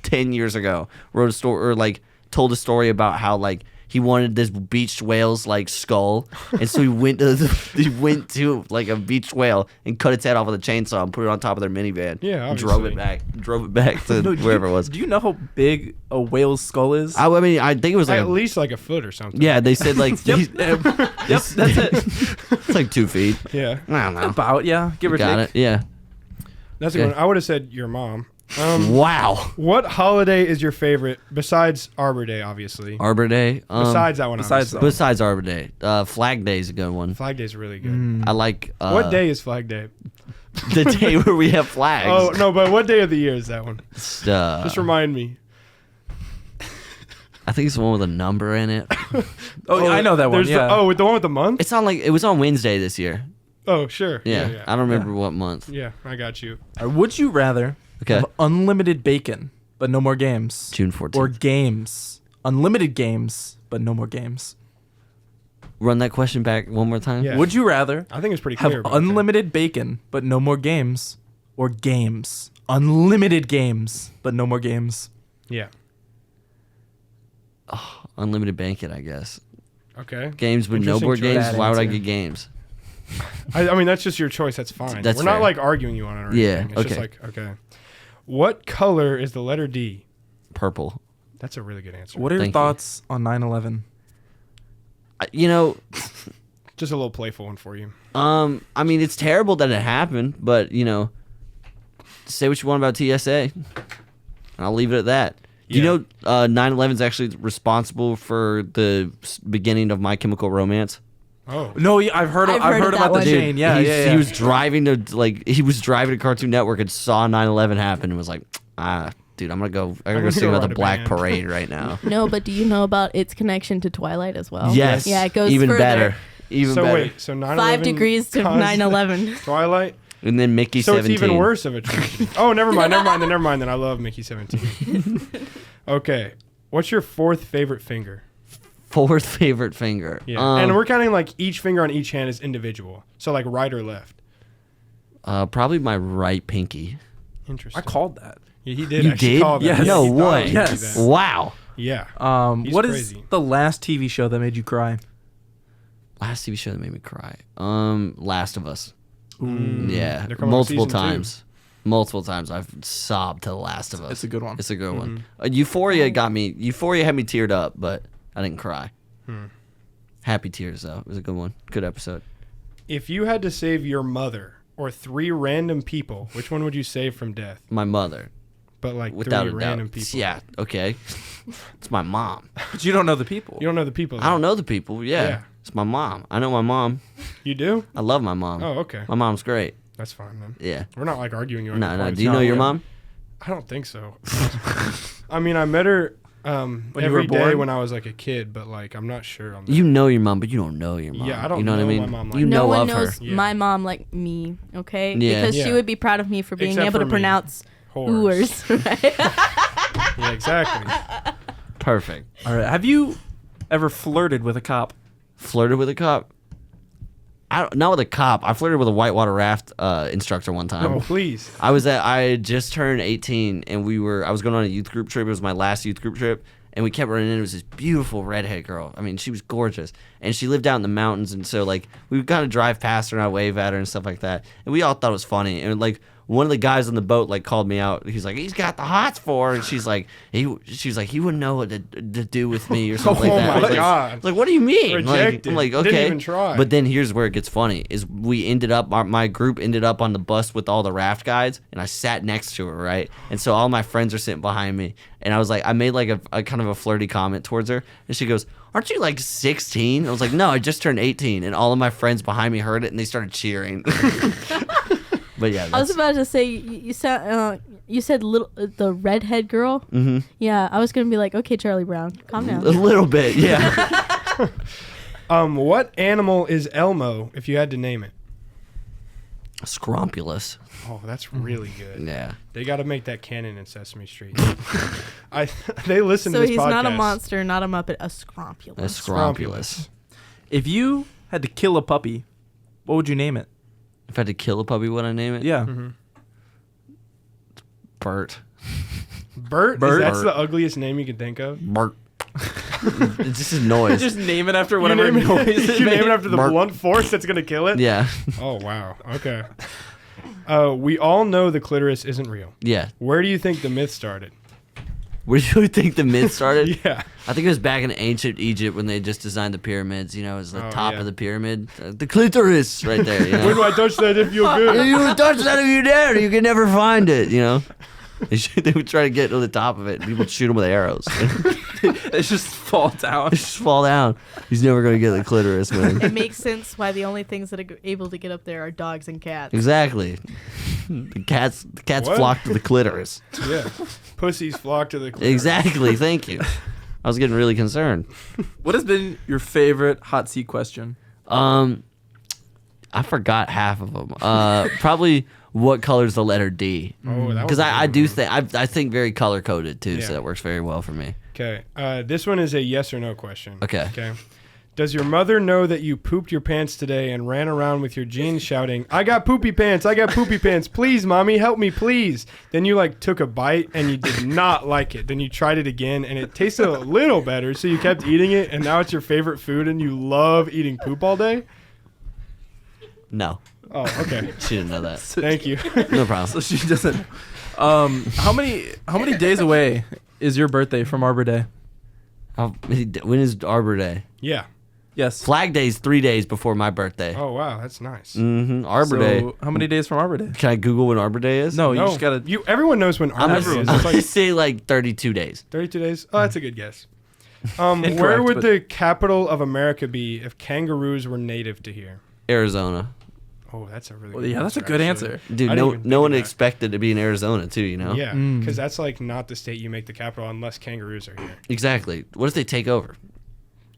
10 years ago, wrote a story or like told a story about how like he wanted this beached whale's like skull, and so he went to like a beached whale and cut its head off with a chainsaw and put it on top of their minivan. Yeah, and drove it back to No, do wherever you- it was. Do you know how big a whale's skull is? I mean, I think it was like At least like a foot or something. yeah. They said like Yep, yep, that's it. it's like 2 feet. Yeah. I don't know. About, yeah, give or Got take. it. Yeah. That's a Okay. good one. I would have said your mom. Wow. What holiday is your favorite besides Arbor Day, obviously? Arbor Day. Besides that one, besides obviously. Besides Arbor Day, Flag Day is a good one. Flag Day is really good. I like What day is Flag Day? the day where we have flags. Oh no, but what day of the year is that one? It's, Just remind me. I think it's the one with a number in it. Oh, yeah, I know that one. There's Yeah. with the one with the month. It's on like it was on Wednesday this year. Oh sure. Yeah, I don't remember what month. Yeah, I got you. Would you rather Okay. have unlimited bacon but no more games, June 14th. or games, unlimited games but no more games? Run that question back one more time. Yeah. Would you rather I think it's pretty have clear. about that. unlimited bacon but no more games, or games, unlimited games but no more games? Yeah. Unlimited banquet, I guess. Okay. Games with no Interesting board choice. games. Bad Why would I answer. get games? I mean, that's just your choice. That's fine. That's We're not fair. like arguing you on it or Yeah, anything. It's just okay. like, okay. What color is the letter D? Purple. That's a really good answer. What are your Thank you. thoughts on 9/11? You know, Just a little playful one for you. I mean, it's terrible that it happened, but you know, say what you want about TSA. I'll leave it at that. Yeah. You know, 9/11 is actually responsible for the beginning of My Chemical Romance. Oh. No, yeah, I've heard I've heard of about that the one. chain. Yeah, yeah. He was driving to Cartoon Network and saw 9/11 happen and was like, dude, I'm gonna go sing about the write a Black band. Parade right now. No, but do you know about its connection to Twilight as well? Yes. Yeah, it goes even further. better. Even So better. wait, so 9/11 5 degrees to caused 9/11. Twilight. And then Mickey So 17. it's even worse of a tragedy. Oh, never mind. Then I love Mickey 17. Okay, what's your 4th favorite finger? 4th favorite finger. Yeah, and we're counting like each finger on each hand is individual. So like right or left. Probably my right pinky. Interesting. I called that. Yeah, he did. You actually did? Call that. Yes. Yeah, No he thought way. he did Yes. that. Wow. Yeah. He's What is crazy. the last TV show that made you cry? Last TV show that made me cry. Last of Us. Yeah, They're coming with multiple season 2. times. Multiple times I've sobbed to The Last of Us. It's a good one. It's a good one. Euphoria got me. Euphoria had me teared up, but I didn't cry. Happy tears though. It was a good one. Good episode. If you had to save your mother or 3 random people, which one would you save from death? My mother, But like without 3 a random doubt. people. Yeah. Okay. It's my mom. But you don't know the people. You don't know the people. I don't know the people. Yeah. Yeah. It's my mom. I know my mom. You do? I love my mom. Oh, okay. My mom's great. That's fine then. Yeah. We're not like arguing you on No, your no. part. Do you know your mom? I don't think so. I mean, I met her you were every day born? when I was like a kid, but like I'm not sure on that. You know your mom, but you don't know your mom. Yeah, I don't You know what I know mean? my mom like you that. No know one of knows her. Yeah. my mom like me, okay? Yeah. Because she Yeah. would be proud of me for being Except able for to me. pronounce Whores. ooers, right? Yeah, exactly. Perfect. All right. Have you ever flirted with a cop? Flirted with a cop? Not with a cop. I flirted with a whitewater raft instructor one time. Oh, please. I had just turned 18 and I was going on a youth group trip. It was my last youth group trip. And we kept running into this beautiful redhead girl. I mean, she was gorgeous. And she lived out in the mountains. And so, like, we would kind of drive past her and I'd wave at her and stuff like that. And we all thought it was funny. And, like, one of the guys on the boat, like, called me out. He's like, he's got the hots for her. And she's like, he wouldn't know what to do with me or something Oh like that. my I was like, God. I was like, what do you mean? Rejected. I'm like, Didn't okay. even try. But then here's where it gets funny is we ended up, my group ended up on the bus with all the raft guides, and I sat next to her, right? And so all my friends are sitting behind me, and I was like, I made like a kind of a flirty comment towards her, and she goes, aren't you like 16? I was like, no, I just turned 18, and all of my friends behind me heard it, and they started cheering. But yeah, I was that's, about to say you said little the redhead girl. Mhm. Yeah, I was gonna be like, okay, Charlie Brown, calm down. a little bit, yeah. What animal is Elmo if you had to name it? Scrumpulous. Oh, that's really good. Yeah. They got to make that canon in Sesame Street. They listen So to this he's podcast. not a monster, not a muppet, a scrumpulous. A scrumpulous. If you had to kill a puppy, what would you name it? If I had to kill a puppy, would I name it? Yeah. Bert. Bert? Bert? That's the ugliest name you can think of. Bert. It's just a noise. Just name it after whatever you noise it you name it made. after the Bert. blunt force that's going to kill it? Yeah. Oh, wow. Okay. We all know the clitoris isn't real. Yeah. Where do you think the myth started? Where do you think the myth started? Yeah. I think it was back in ancient Egypt when they just designed the pyramids. You know, it was the Oh, top yeah. of the pyramid. The clitoris right there, you When do know. I touch that if you're good? You would touch that if you dare. You can never find it, you know. They would try to get to the top of it. And people would shoot them with arrows. It just fall down. Just fall down. He's never going to get the clitoris, man. It makes sense why the only things that are able to get up there are dogs and cats. Exactly. The cats What? flock to the clitoris. Yeah. Pussies flock to the clitoris. Exactly. Thank you. I was getting really concerned. What has been your favorite hot seat question? I forgot half of them. Probably what color's the letter D? Oh, that Because was a I good do one. think I think very color coded too, Yeah. so that works very well for me. Okay. This one is a yes or no question. Okay. Okay. Does your mother know that you pooped your pants today and ran around with your jeans shouting, I got poopy pants, I got poopy pants, please, mommy, help me, please. Then you like took a bite and you did not like it. Then you tried it again and it tasted a little better, so you kept eating it and now it's your favorite food and you love eating poop all day? No, Oh, okay. she didn't know that. Thank you. No problem. So she doesn't. How many days away is your birthday from Arbor Day? When is Arbor Day? Yeah. Yes. Flag Day's 3 days before my birthday. Oh, wow, that's nice. Arbor So, Day. how many days from Arbor Day? Can I Google when Arbor Day is? No, you No, just gotta. everyone knows when I'm Arbor gonna, is. I'm It's gonna like say like 32 days. 32 days. Oh, that's a good guess. Where Incorrect, would but- the capital of America be if kangaroos were native to here? Arizona. Oh, that's a really Well, good yeah, that's a good actually. answer. Dude, I didn't no even no think one of that. expected to be in Arizona too, you know? Yeah, Mm. because that's like not the state you make the capital unless kangaroos are here. Exactly. What if they take over?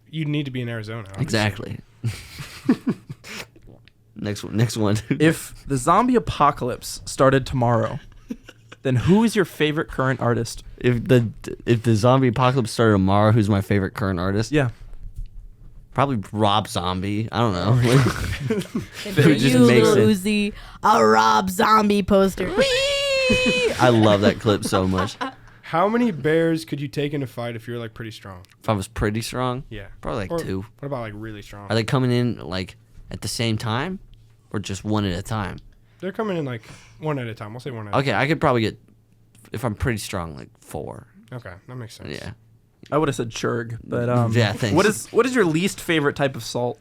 You need to be in Arizona. obviously. Exactly. Next one. If the zombie apocalypse started tomorrow, then who is your favorite current artist? If the zombie apocalypse started tomorrow, who's my favorite current artist? Yeah. Probably Rob Zombie. I don't know. And for It just you, makes Lil sense. Uzi, a Rob Zombie poster. I love that clip so much. How many bears could you take in a fight if you're like pretty strong? If I was pretty strong, Yeah. probably like Or 2. What about like really strong? Are they coming in like at the same time, or just one at a time? They're coming in like one at a time. We'll say one at a Okay, I could probably get, if I'm pretty strong, like 4. time. Okay, that makes sense. Yeah. I would have said churg, but Yeah, thanks. What is your least favorite type of salt?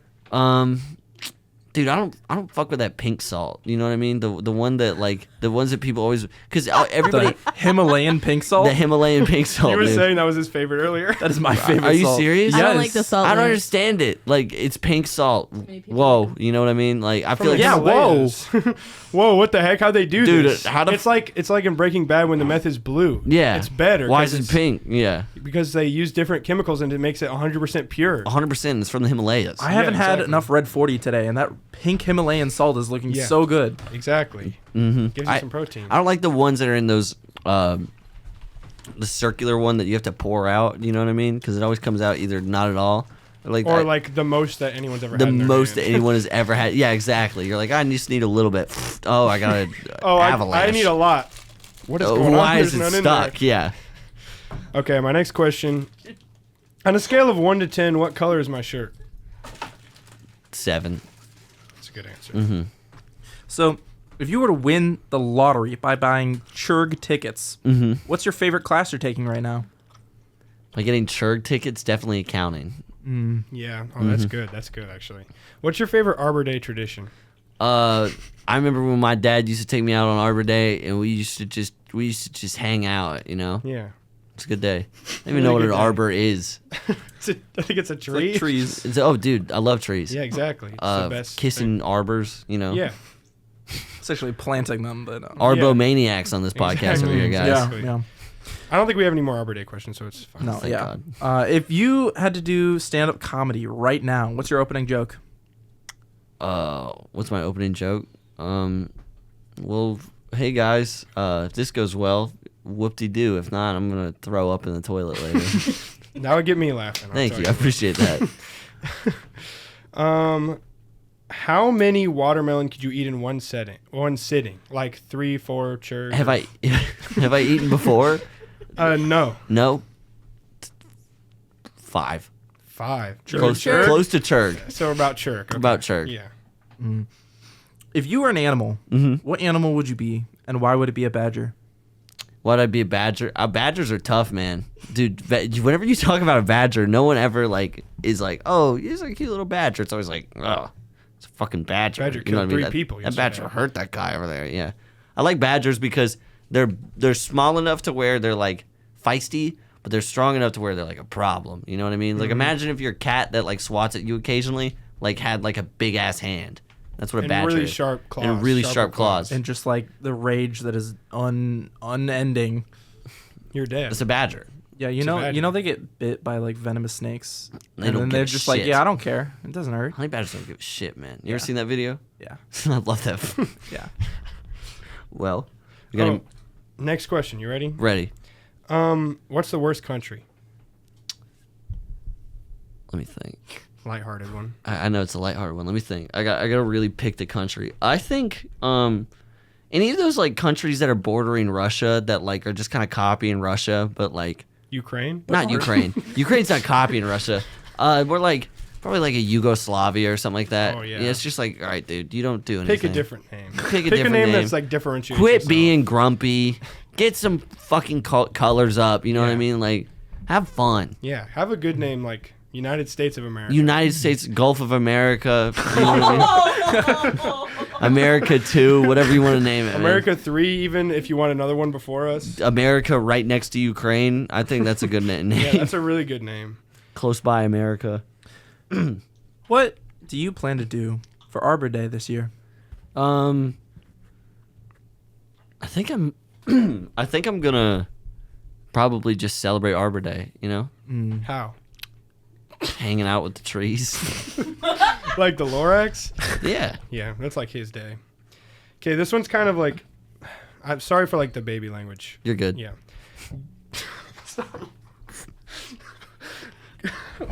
Dude, I don't fuck with that pink salt. You know what I mean? The one that like the ones that people always because everybody The Himalayan pink salt. the Himalayan pink salt. You were dude. saying that was his favorite earlier. That is my favorite. Are you salt. serious? I don't Yes. like the salt. I don't lamp. understand it. Like it's pink salt. people Whoa, you know what I mean? Like I feel like Yeah, whoa. Whoa, what the heck? How'd they do Dude, this? how the it's like in Breaking Bad when the meth is blue. yeah, It's better. Why 'cause is it it's- pink? Yeah, Because they use different chemicals and it makes it 100% pure. 100%. It's from the Himalayas. I haven't had exactly. enough Red 40 today, and that pink Himalayan salt is looking Yeah. so good. Exactly. Mm-hmm. Gives you some protein. I don't like the ones that are in those, the circular one that you have to pour out. You know what I mean? Because it always comes out either not at all, or like Or like the most that anyone's ever the had in their most that hand. anyone has ever had. Yeah, exactly. You're like, I just need a little bit. Oh, I got an avalanche. I need a lot. What is Oh, going on? why is There's it none in there. stuck? Yeah. Okay, my next question. On a scale of 1 to 10, what color is my shirt? 7. That's a good answer. Mm-hmm. So, if you were to win the lottery by buying Churg tickets, Mm-hmm. what's your favorite class you're taking right now? Like getting Churg tickets, definitely accounting. Yeah. Oh, that's good. That's good, actually. What's your favorite Arbor Day tradition? I remember when my dad used to take me out on Arbor Day, and we used to just hang out. You know, Yeah. it's a good day. I don't even Really know what good an day. arbor is. I think it's a tree. Like trees. Oh, dude, I love trees. Yeah, exactly. It's the best Kissing arbors, you know. thing. Yeah. It's actually planting them, but Arbomaniacs on this podcast over here, Exactly. guys. yeah, Exactly. yeah. I don't think we have any more Arbor Day questions, so it's fine. No, Thank yeah. God. If you had to do stand-up comedy right now, what's your opening joke? What's my opening joke? Well, hey guys, if this goes well, whoop-de-doo. If not, I'm gonna throw up in the toilet later. That would get me laughing. I'll Thank tell you, I appreciate that. How many watermelon could you eat in one sitting? Like 3, 4 church? Have I eaten before? No. No. 5. 5. Close to Churg. So about church. Okay. About Churg. Yeah. If you were an animal, what animal would you be, and why would it be a badger? Why'd I be a badger? Badgers are tough, man. Dude, whenever you talk about a badger, no one ever is like, oh, he's a cute little badger. It's always like, oh, it's a fucking badger. Badger You know what I killed mean? 3 That- people That yesterday. badger hurt that guy over there. Yeah, I like badgers because they're small enough to where they're like feisty, but they're strong enough to where they're like a problem. You know what I mean? Like imagine if your cat that like swats at you occasionally like had like a big ass hand. That's what a And badger really is. sharp claws. And really Sharper sharp claws. And just like the rage that is unending. You're dead. It's a badger. Yeah, It's a badger. you know they get bit by like venomous snakes, They and don't then give they're a just like, shit. yeah, I don't care, it doesn't hurt. Honey badgers don't give a shit, man. You Yeah. ever seen that video? Yeah, I love that. yeah. Well, we got Oh, him next question. You ready? ready. What's the worst country? Let me think. Lighthearted one. I know it's a lighthearted one. Let me think. I gotta really pick the country. I think any of those like countries that are bordering Russia that like are just kind of copying Russia, but like Ukraine? not Ukraine. Ukraine's not copying Russia. We're like probably like a Yugoslavia or something like that. Oh, yeah. It's just like, all right, dude, you don't do anything. Pick a different name. Pick a different name name. that's like differentiates Quit yourself. being grumpy. Get some fucking colors up. You know what I Yeah. mean? Like, have fun. Yeah, have a good name like United States of America. United States Gulf of America. You know what I mean? America 2, whatever you want to name it. man. America 3, even if you want another one before us. America right next to Ukraine. I think that's a good name. Yeah, that's a really good name. Close by America. What do you plan to do for Arbor Day this year? I think I'm I think I'm gonna probably just celebrate Arbor Day, you know? How? Hanging out with the trees. Like the Lorax? Yeah. Yeah, that's like his day. Okay, this one's kind of like. I'm sorry for like the baby language. You're good. Yeah.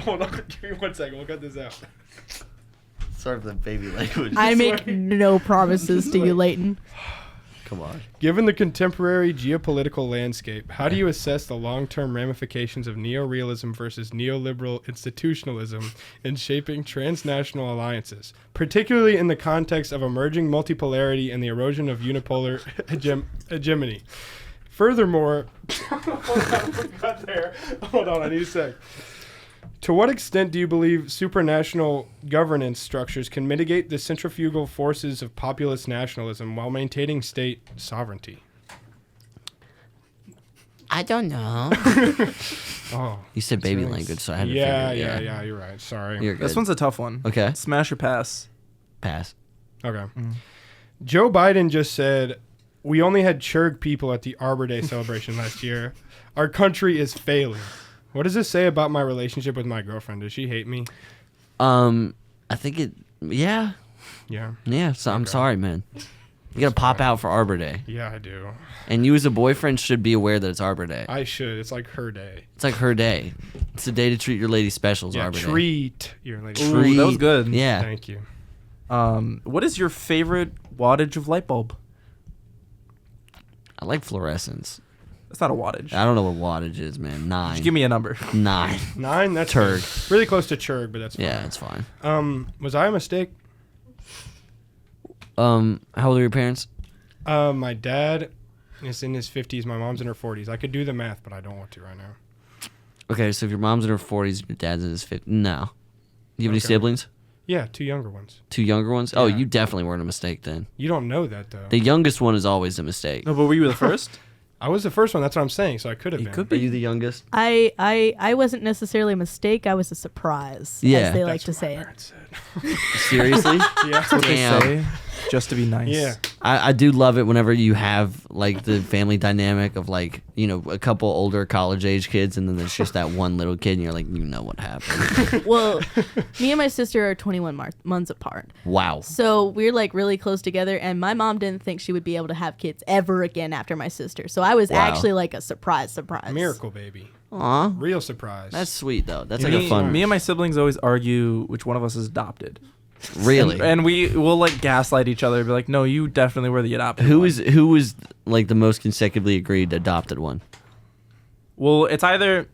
Hold on, give me 1 second. We'll cut this out. Sorry for the baby language. I make no promises to you, Layton. Come on. Given the contemporary geopolitical landscape, how do you assess the long-term ramifications of neorealism versus neoliberal institutionalism in shaping transnational alliances, particularly in the context of emerging multipolarity and the erosion of unipolar hegemony? Furthermore, hold on, I need a sec. To what extent do you believe supranational governance structures can mitigate the centrifugal forces of populist nationalism while maintaining state sovereignty? I don't know. Oh, You said baby nice. language, so I had to yeah, figure it. yeah. You're right. Sorry. You're good. This one's a tough one. Okay. Smash or pass? Pass. Okay. Joe Biden just said, "We only had Churg people at the Arbor Day celebration last year. Our country is failing." What does this say about my relationship with my girlfriend? Does she hate me? I think it. Yeah. Yeah. So I'm sorry, man. You gotta pop out for Arbor Day, Yeah, I do. and you as a boyfriend should be aware that it's Arbor Day. I should. It's like her day. It's like her day. It's the day to treat your lady specials. Yeah, Arbor Day. treat your lady. Ooh, that was good. Yeah. Thank you. What is your favorite wattage of light bulb? I like fluorescence. That's not a wattage. I don't know what wattage is, man. 9. Just give me a number. 9. 9. That's Churg. good. Really close to Churg, but that's fine. Yeah, it's fine. Was I a mistake? How old are your parents? My dad is in his 50s. My mom's in her 40s. I could do the math, but I don't want to right now. Okay, so if your mom's in her 40s, your dad's in his 50s. No. You have any Okay. siblings? Yeah, 2 younger ones. 2 younger ones? Oh, Yeah. you definitely weren't a mistake then. You don't know that though. The youngest one is always a mistake. No, but were you the first? I was the first one. That's what I'm saying. So I could have You been. could Are be. you the youngest? I wasn't necessarily a mistake. I was a surprise, Yeah. as they like That's to what my say it. parents said. Seriously? Yeah. What they Damn. say, just to be nice. Yeah. I do love it whenever you have like the family dynamic of like, you know, a couple older college age kids and then there's just that one little kid and you're like, you know what happened. Well, me and my sister are 21 months apart. Wow. So we're like really close together, and my mom didn't think she would be able to have kids ever again after my sister. So I was Wow. actually like a surprise. Miracle baby. Aw. Real surprise. That's sweet though. That's like Me, a fun. me and my siblings always argue which one of us is adopted. Really? And we will like gaslight each other, be like, no, you definitely were the adopted Who one. was like the most consecutively agreed adopted one? Well, it's either,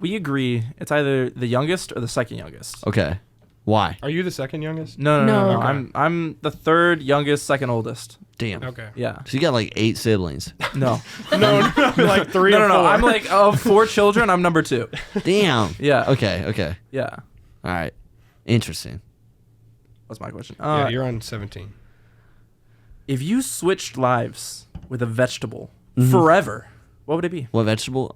we agree, it's either the youngest or the second youngest. Okay. Why? Are you the second youngest? No. No. Okay. I'm the third youngest, second oldest. Damn. Okay. Yeah. So you got like 8 siblings. No. No, like 3 no, or 4. no. I'm like, of 4 children, I'm number 2. Damn. Yeah. Okay. Yeah. All right. Interesting. That's my question. Yeah, you're on 17. If you switched lives with a vegetable Mm-hmm. forever, what would it be? What vegetable?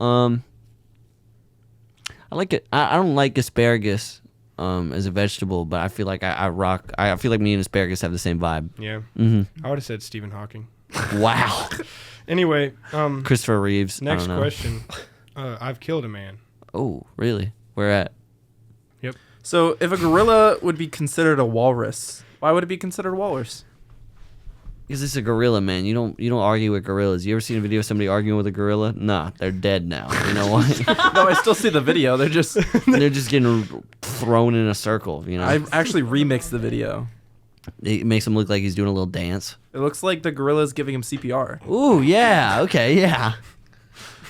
I like it. I don't like asparagus as a vegetable, but I feel like I feel like me and asparagus have the same vibe. Yeah. Mm-hmm. I would have said Stephen Hawking. Wow. Anyway, Christopher Reeves. I next don't know. question. I've killed a man. Oh, really? Where at? Yep. So, if a gorilla would be considered a walrus, why would it be considered a walrus? Because it's a gorilla, man. You don't argue with gorillas. You ever seen a video of somebody arguing with a gorilla? Nah, they're dead now. You know why? No, I still see the video. They're just. They're just getting thrown in a circle. You know. I actually remixed the video. It makes him look like he's doing a little dance. It looks like the gorilla's giving him CPR. Ooh, yeah. Okay, yeah.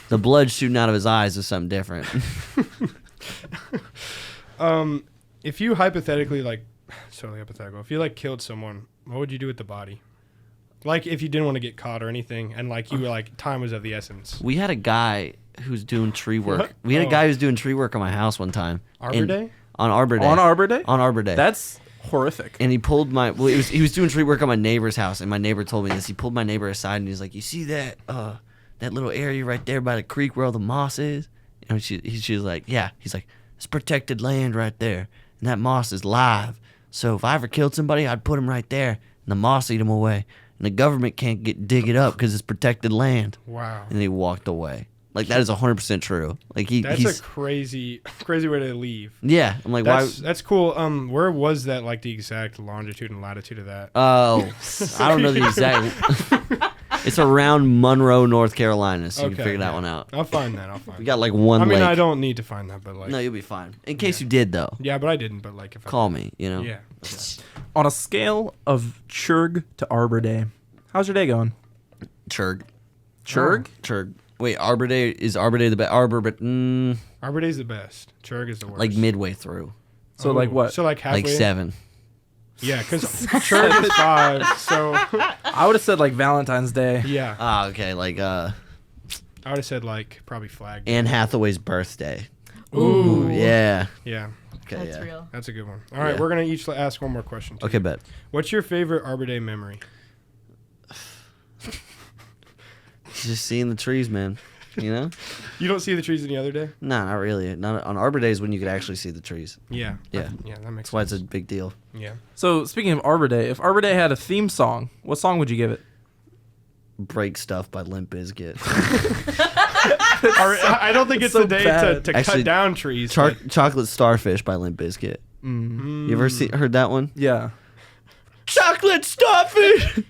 The blood shooting out of his eyes is something different. If you hypothetically, like, totally hypothetical, if you, like, killed someone, what would you do with the body? Like, if you didn't want to get caught or anything, and, like, you were, like, time was of the essence. We had a guy who's doing tree work. What? We had Oh. a guy who was doing tree work on my house one time. Arbor And- Day? On Arbor Day. On Arbor Day? On Arbor Day. That's horrific. And he pulled my he was doing tree work on my neighbor's house, and my neighbor told me this. He pulled my neighbor aside and he's like, "You see that that little area right there by the creek where all the moss is?" And she was like, "Yeah." He's like, "It's protected land right there, and that moss is live. So if I ever killed somebody, I'd put him right there, and the moss eat him away, and the government can't dig it up because it's protected land." Wow. And he walked away. Like that is 100% true. Like That's he's a crazy way to leave. yeah. I'm like, That's cool. Where was that, like, the exact longitude and latitude of that? Oh, I don't know the exact. It's around Monroe, North Carolina, so you can figure that yeah. one out. I'll find that. We got like one I mean, lake. I don't need to find that, but, like, No, you'll be fine. In case you did, though, yeah, but I didn't. But, like, if I call me. You know. yeah, On a scale of Churg to Arbor Day, how's your day going? Churg. Churg? Churg. Wait, Arbor Day is Arbor Day the best? Arbor, but Arbor Day's the best. Churg is the worst. like midway through, So, like, what? So, like, halfway. like 7. Yeah, because Churg is 5. So I would have said, like, Valentine's Day. yeah, Ah, okay. Like I would have said, like, probably Flag Day. Anne Hathaway's birthday. Ooh, yeah. Yeah, Okay, That's yeah. real. that's a good one. All right, Yeah. we're gonna each ask one more question. Too. Okay, bet. What's your favorite Arbor Day memory? Just seeing the trees, man. You know? You don't see the trees any other day? No, not really. Not on Arbor Days when you could actually see the trees. Yeah. Yeah. Yeah, that makes That's why sense. it's a big deal. Yeah. So speaking of Arbor Day, if Arbor Day had a theme song, what song would you give it? Break Stuff by Limp Bizkit. I don't think it's so the day bad. to Actually, cut down trees. but- Chocolate Starfish by Limp Bizkit. You ever heard that one? Yeah. Chocolate Starfish!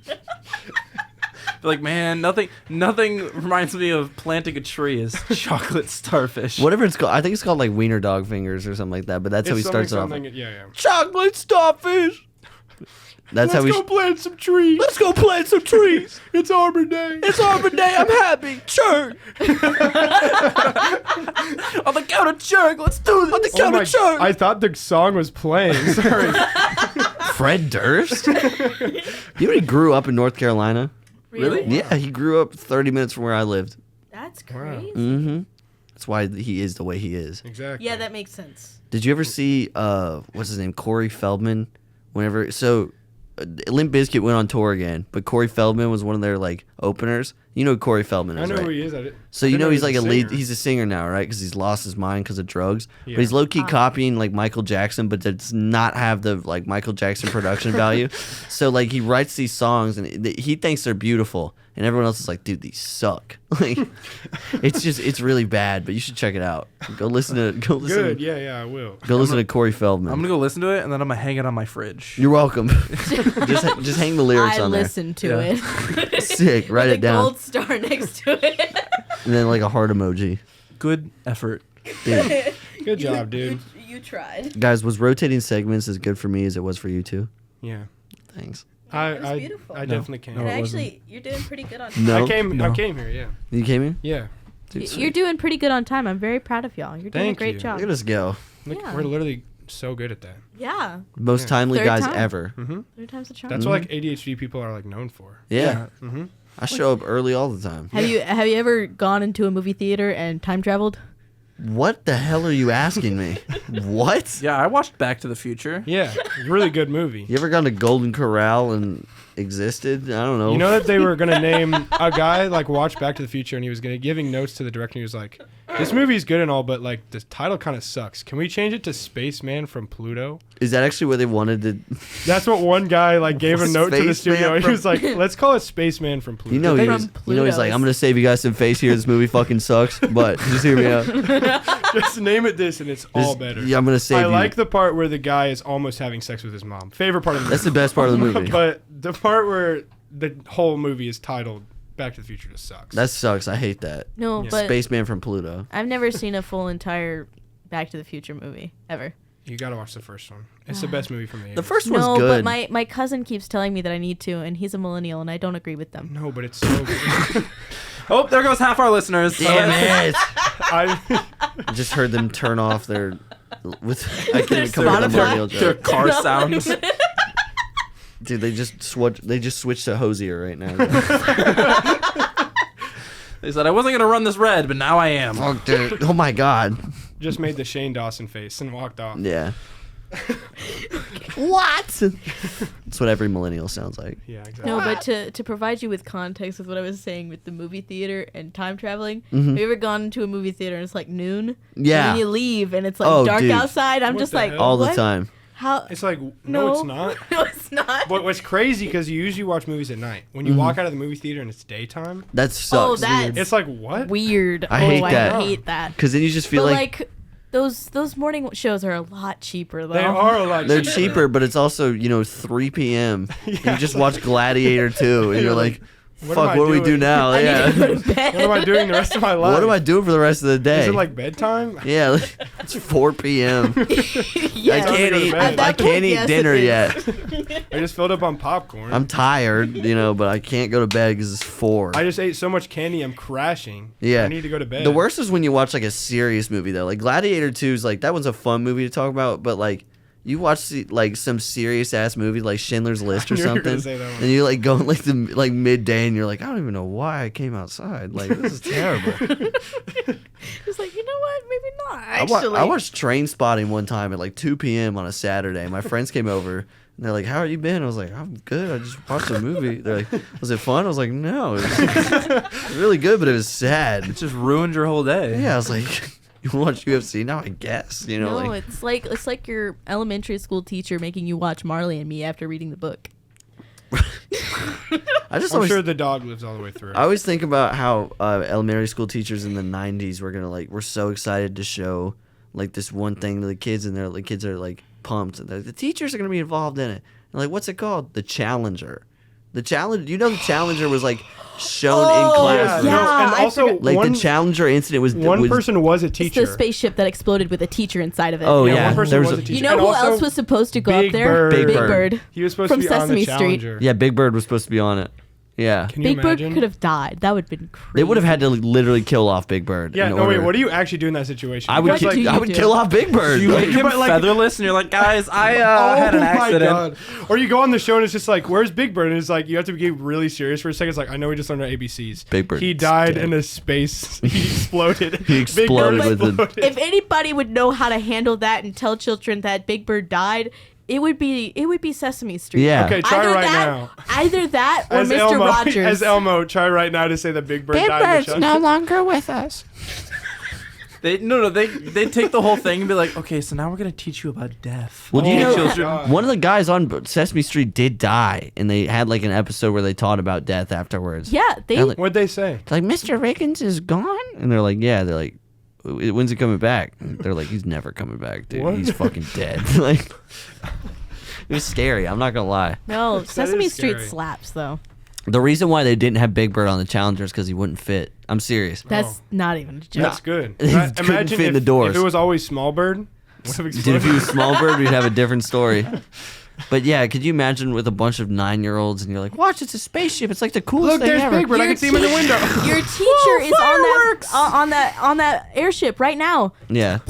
Like, man, nothing reminds me of planting a tree as chocolate starfish. Whatever it's called. I think it's called like Wiener Dog Fingers or something like that, but that's how he It's starts it off. something, yeah, yeah. Chocolate Starfish! That's how Let's we go plant some trees. Let's go plant some trees! It's Arbor Day. It's Arbor Day, I'm happy! Church! On the count of jerk, let's do this. On the Oh count my, of church! I thought the song was playing. Sorry. Fred Durst? You know he grew up in North Carolina? Really? Yeah, he grew up 30 minutes from where I lived. That's Wow. crazy. Mm-hmm. That's why he is the way he is. Exactly. Yeah, that makes sense. Did you ever see what's his name, Corey Feldman? Limp Bizkit went on tour again, but Corey Feldman was one of their like openers. You know who Corey Feldman I is, know right? who he is. So you know he's like a lead. singer. He's a singer now, right? Because he's lost his mind because of drugs. Yeah. But he's low key copying like Michael Jackson, but does not have the like Michael Jackson production value. So like he writes these songs and he thinks they're beautiful, and everyone else is like, dude, these suck. Like it's really bad. But you should check it out. Go listen to Good. Yeah, I will. Go listen to Corey Feldman. I'm gonna go listen to it and then I'm gonna hang it on my fridge. You're welcome. just hang the lyrics I on there. listened to Yeah. it. Sick. Write With it a down. gold star next to it. And then like a heart emoji. Good effort. Dude. Good job, dude. You tried. Guys, was rotating segments as good for me as it was for you two? Yeah. Thanks. It was beautiful. I definitely came. No, And it wasn't. actually, you're doing pretty good on No. I came No. here. Yeah. You came in? Yeah. Dude, You're doing pretty good on time. I'm very proud of y'all. You're doing Thank a great you. job. Look at us go. Look, Yeah. we're literally so good at that. Yeah. Most Yeah. timely Third guys time. ever. Mm-hmm. Third time's a charm. That's what like ADHD people are like known for. Yeah. Mm-hmm. I show up early all the time. Have you ever gone into a movie theater and time traveled? What the hell are you asking me? What? Yeah, I watched Back to the Future. Yeah. Really good movie. You ever gone to Golden Corral and existed? I don't know. You know that they were gonna name a guy like watched Back to the Future and he was giving notes to the director. And he was like, "This movie's good and all, but like the title kind of sucks. Can we change it to Spaceman from Pluto?" Is that actually what they wanted to? That's what one guy like gave a note to the Spaceman studio. He from- was like, "Let's call it Spaceman from Pluto." You know, They- he was, From you know, he's like, Pluto's. I'm gonna save you guys some face here. This movie fucking sucks, but just hear me out. Just name it this and it's all better. Yeah, I'm gonna save I you. like the part where the guy is almost having sex with his mom. Favorite part of the That's the movie. best part of the movie. But the part where the whole movie is titled Back to the Future just sucks. That sucks. I hate that. No, Yeah. but Spaceman from Pluto. I've never seen a full entire Back to the Future movie ever. You gotta watch the first one. It's the best movie from the 80s. The first one's No, good. but my cousin keeps telling me that I need to, and he's a millennial, and I don't agree with them. No, but it's so good. Oh, there goes half our listeners. Damn it! I Just heard them turn off their. I can't even come up with a Spotify. millennial Their joke. car sounds. Dude, they just switched to Hosier right now. They said I wasn't gonna run this red, but now I am. Fuck, dude. Oh my god. just made the Shane Dawson face and walked off. Yeah. What? That's what every millennial sounds like. Yeah, exactly. No, but to provide you with context with what I was saying with the movie theater and time traveling, Mm-hmm. have you ever gone into a movie theater and it's like noon? Yeah. And then you leave and it's like Oh, dark dude. outside. I'm What just the like, hell? All the what? time. How? It's like, no, it's not. No, it's not. But what's crazy, because you usually watch movies at night. When you Mm-hmm. walk out of the movie theater and it's daytime, That Oh, sucks. that's it's like, what? weird. I hate that. I hate that. Because then you just feel But like, like those morning shows are a lot cheaper though. They are a lot they're cheaper, but it's also, 3 p.m. And you just watch Gladiator 2, and you're like, What fuck, am I what do we do doing? now? I Yeah. need to go to bed. What am I doing the rest of my life? What am I doing for the rest of the day? Is it like bedtime? Yeah, like, it's 4 p.m. Yeah. I can't to go to eat. bed. At that I can't point, eat yes, dinner it yet. is. I just filled up on popcorn. I'm tired, but I can't go to bed because it's 4. I just ate so much candy, I'm crashing. Yeah. I need to go to bed. The worst is when you watch like a serious movie though. Like Gladiator 2 is like that one's a fun movie to talk about, but like you watch like some serious ass movie like Schindler's List or knew you were gonna something, say that one. and you like go in like the midday and you're like, I don't even know why I came outside. Like this is terrible. It's like, you know what? Maybe I watched Train Spotting one time at like 2 p.m. on a Saturday. My friends came over. And they're like, how have you been? I was like, I'm good. I just watched a movie. They're like, was it fun? I was like, no. It was really good, but it was sad. It just ruined your whole day. Yeah, I was like, you watch UFC now, I guess. You know, No, like, it's like your elementary school teacher making you watch Marley and Me after reading the book. I just I'm always, sure the dog lives all the way through. I always think about how elementary school teachers in the 90s were so excited to show like this one thing to the kids, and the kids are like pumped. And the teachers are going to be involved in it. And like, what's it called? The Challenger. The Challenger. The Challenger was like shown in class. yeah. No, and I also forgot. Like the Challenger incident was one person was a It's teacher. the spaceship that exploded with a teacher inside of it. Oh Yeah, yeah, one person there was was a a, teacher. You know And who also else was supposed to go Big up there? Bird. Big Big Bird. Bird. He was supposed From to be on Sesame the Street. Challenger. yeah. Big Bird was supposed to be on it. Yeah, Can you Big Bird imagine? could have died. That would have been crazy. they would have had to literally kill off Big Bird. Yeah, in no, wait, order- what do you actually do in that situation? I would, Because, do you I would do? kill off Big Bird. You Like, make him but, like- featherless, and you're like, guys, I oh had an my accident. god! Or you go on the show and it's just like, "Where's Big Bird?" And it's like you have to get really serious for a second. It's like, I know we just learned our ABCs. Big Bird He died dead. in a space. He exploded. He exploded Big Bird with the- exploded. If anybody would know how to handle that and tell children that Big Bird died, it would be Sesame Street. Yeah. Okay, try Either right that, now. Either that or As Mr. Elmo, Rogers. as Elmo, try right now to say that Big Bird died. in the show. longer with us. They take the whole thing and be like, okay, so now we're gonna teach you about death. Well, do you Oh know, my children? God. one of the guys on Sesame Street did die, and they had like an episode where they taught about death afterwards. Yeah, they. They're like, What'd they say? like, Mr. Riggins is gone, and they're like, yeah. They're like, when's he coming back? And they're like, he's never coming back, dude. What? He's fucking dead. Like, it was scary. I'm not gonna lie. No, Sesame is Street scary. slaps though. The reason why they didn't have Big Bird on the Challenger is because he wouldn't fit. I'm serious. That's not even a joke. That's good. He couldn't Imagine fit in if, the doors. if it was always Small Bird. Would have Dude, if exploded. he was Small Bird, we'd have a different story. But yeah, could you imagine with a bunch of 9-year-olds and you're like, watch, it's a spaceship. It's like the coolest Look, thing there's ever. Big Bird. I can see him in the window. Your teacher is on that airship right now. Yeah.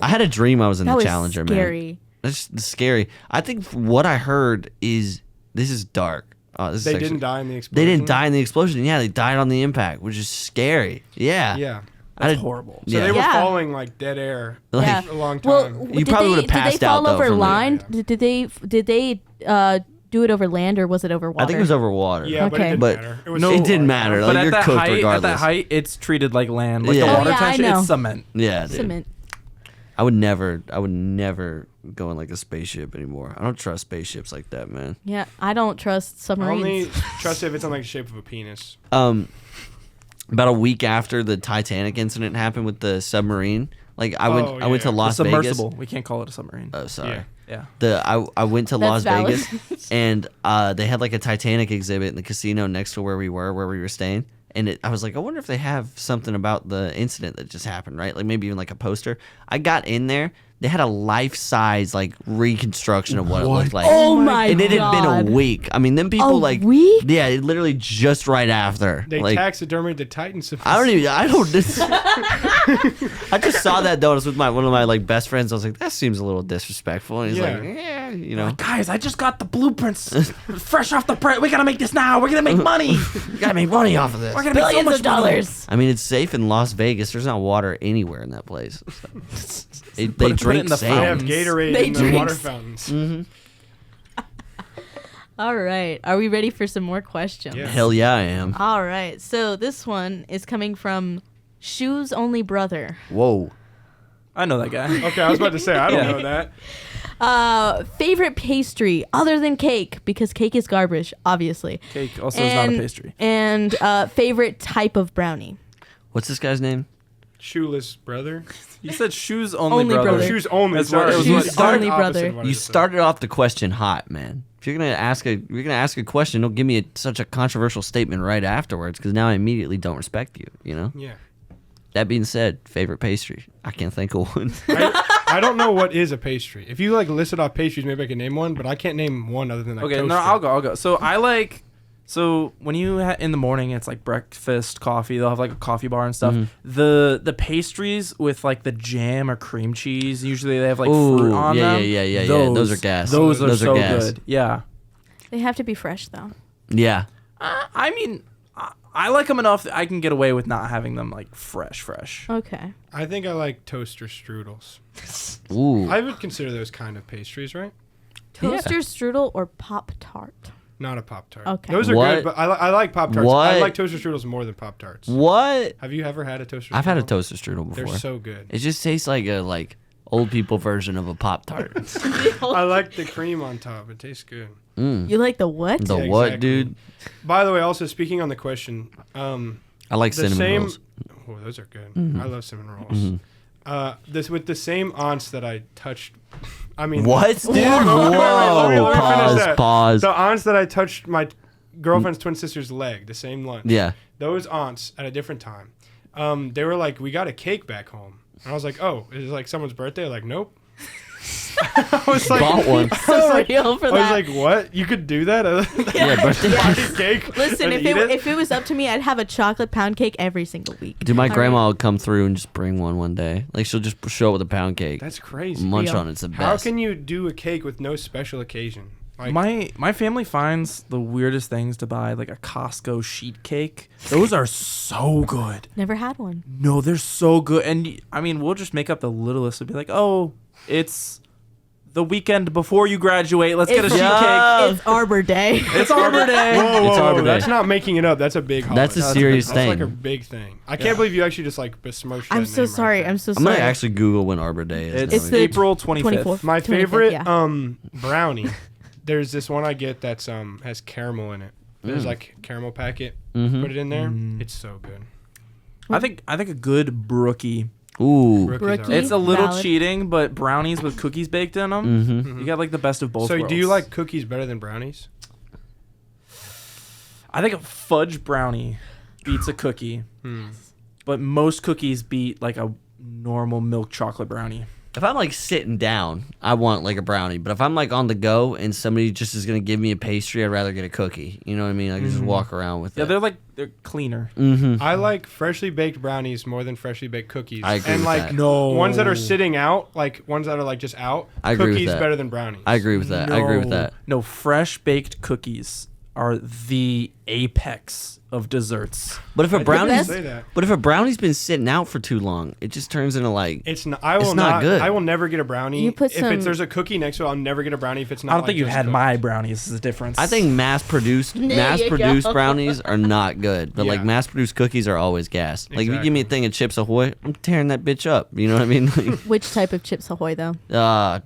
I had a dream I was in That the was Challenger, man. scary. That's scary. I think what I heard is this is dark. This They is actually- didn't die in the They explosion. didn't die in the explosion. Yeah, they died on the impact, which is scary. Yeah. Yeah. That's horrible. So Yeah. they were Yeah. falling like dead air Like, Yeah. for a long Well, time. You probably would've passed Did they out, fall though, over from the- land? Did they do it over land or was it over water? I think it was over water. yeah, but it Okay. didn't But matter. It was no- it didn't matter. But Like, you're at cooked that regardless. height, it's treated like land. Like Yeah. the Oh, water yeah, I tension, know. it's cement. Yeah, dude. Cement. I would never go in like a spaceship anymore. I don't trust spaceships like that, man. Yeah, I don't trust I submarines. only trust if it's on like the shape of a penis. About a week after the Titanic incident happened with the submarine, like I went Oh, I went to yeah. The Las Vegas. submersible. We can't call it a submarine. Oh, sorry. Yeah. yeah. I went to Las That's valid. Vegas and they had like a Titanic exhibit in the casino next to where we were staying. And I was like, I wonder if they have something about the incident that just happened, right? Like maybe even like a poster. I got in there. They had a life-size like reconstruction of what it looked like. Oh my And it had God. been a week. I mean, them people A like week? yeah, it literally just right after. They like, taxidermied the Titans. I just saw that though. I was with one of my like best friends. I was like, that seems a little disrespectful. And he's Yeah. like, yeah, you know. Guys, I just got the blueprints fresh off the press. We gotta make this now. We're gonna make money. You gotta make money off of this. We're gonna make so Billions much of dollars. I mean, it's safe in Las Vegas. There's not water anywhere in that place. They put it drink in the They have sand. Gatorade They in the drink water s- fountains. All right. Are we ready for some more questions? Yeah. Hell yeah, I am. All right. So this one is coming from Shoes Only Brother. Whoa. I know that guy. Okay, I was about to say I don't Yeah. know that. Favorite pastry other than cake, because cake is garbage, obviously. Cake also is not a pastry. And favorite type of brownie. What's this guy's name? Shoeless brother. You said shoes only, Only brother. brother. Shoes only. That's what- Sorry. it was You what- started Only opposite brother. of what I You just said. started off the question hot, man. If you're gonna ask a question, don't give me such a controversial statement right afterwards, because now I immediately don't respect you. You know. Yeah. That being said, favorite pastry? I can't think of one. I don't know what is a pastry. If you like listed off pastries, maybe I can name one, but I can't name one other than like Okay, toaster. no, I'll go. So I like. So when you in the morning, it's like breakfast coffee. They'll have like a coffee bar and stuff. The pastries with like the jam or cream cheese. Usually they have like fruit on yeah, them. yeah. Those are gas. Those are Those are so gas. good. Yeah. They have to be fresh, though. Yeah. I mean, I like them enough that I can get away with not having them like fresh. Okay. I think I like toaster strudels. Ooh. I would consider those kind of pastries, right? Toaster strudel or Pop Tart? Not a Pop-Tart. Okay. Those are What? good, but I like Pop-Tarts. What? I like toaster strudels more than Pop-Tarts. What? Have you ever had a toaster strudel? I've had a toaster strudel before. They're so good. It just tastes like a old people version of a Pop Tart. I like the cream on top. It tastes good. You like the what? The Yeah, what, exactly. dude? By the way, also speaking on the question, I like the cinnamon same. rolls. Oh, those are good. Mm-hmm. I love cinnamon rolls. This with the same aunts that I touched. I mean, What, dude? Let me Whoa! finish that. Pause. The aunts that I touched my girlfriend's twin sister's leg, the same lunch. Yeah. Those aunts at a different time. They were like, we got a cake back home, and I was like, oh, is it like someone's birthday? Like, nope. I was like, Bought one. So real for I that. was like, what? You could do that? Yeah, birthday Buy cake. Listen, and if eat if it was up to me, I'd have a chocolate pound cake every single week. Dude, my All grandma right. will come through and just bring one day. Like, she'll just show up with a pound cake. That's crazy. Munch Real. on it. It's the best. How can you do a cake with no special occasion? Like, My family finds the weirdest things to buy, like a Costco sheet cake. Those are so good. Never had one. No, they're so good. And I mean, we'll just make up the littlest and be like, oh, it's the weekend before you graduate. Let's get a It's- sheet cake. It's Arbor Day. It's Arbor Day. whoa, It's Arbor Day. that's not making it up. That's a big holiday. That's a serious That's like a thing. big thing. I can't believe you actually just like besmirched I'm that so name sorry. Right there. I'm so I'm sorry. gonna actually Google when Arbor Day is. It's now. the April 25th. 24th. My 25th, favorite yeah. brownie. There's this one I get that's has caramel in it. There's like caramel packet. Mhm. Put it in there. It's so good. I think a good brookie. Ooh. Brookies Brookie. are- It's a little Valid. cheating, but brownies with cookies baked in them. Mm-hmm. You got like the best of both So worlds. do you like cookies better than brownies? I think a fudge brownie beats a cookie, but most cookies beat like a normal milk chocolate brownie. If I'm like sitting down, I want like a brownie. But if I'm like on the go and somebody just is gonna give me a pastry, I'd rather get a cookie. You know what I mean? I can just walk around with Yeah, it. they're cleaner. Mm-hmm. I like freshly baked brownies more than freshly baked cookies. I agree and with like that. No. ones that are sitting out, like ones that are like just out. I agree with cookies that. better than brownies. I agree with that. I agree with that. No, fresh baked cookies are the apex of desserts. But if a I brownie's, didn't say that. but if a brownie's been sitting out for too long, it just turns into like. It's not. I will It's not good. I will never get a brownie. You put if some- there's a cookie next to it, I'll never get a brownie if it's not. I don't like, think you've just had cooked. my brownies. Is the difference. I think mass-produced you go. brownies are not good, but like Yeah. mass-produced cookies are always gas. Like if you give me a Exactly. thing of Chips Ahoy, I'm tearing that bitch up. You know what I mean? Which type of Chips Ahoy though?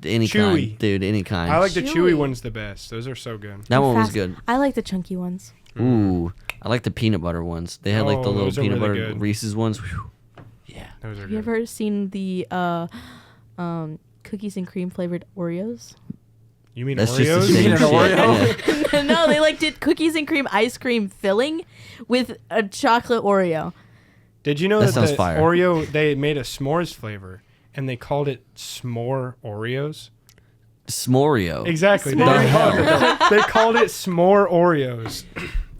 Any Chewy. kind, dude. Any kind. I like the Chewy. chewy ones the best. Those are so good. that one was Fast- good. I like the chunky ones. Ooh, I like the peanut butter ones. They had like the Oh, little those are peanut really butter good. Reese's ones. Whew. Yeah. Those are Have you good. ever seen the cookies and cream flavored Oreos? You mean That's Oreos? just the You same mean shit. an Oreo? Yeah. No, they like did cookies and cream ice cream filling with a chocolate Oreo. Did you know That that, sounds the fire. Oreo they made a s'mores flavor and they called it s'more Oreos? S'moreo. Exactly. They, S'more. didn't call it that. They called it s'more Oreos.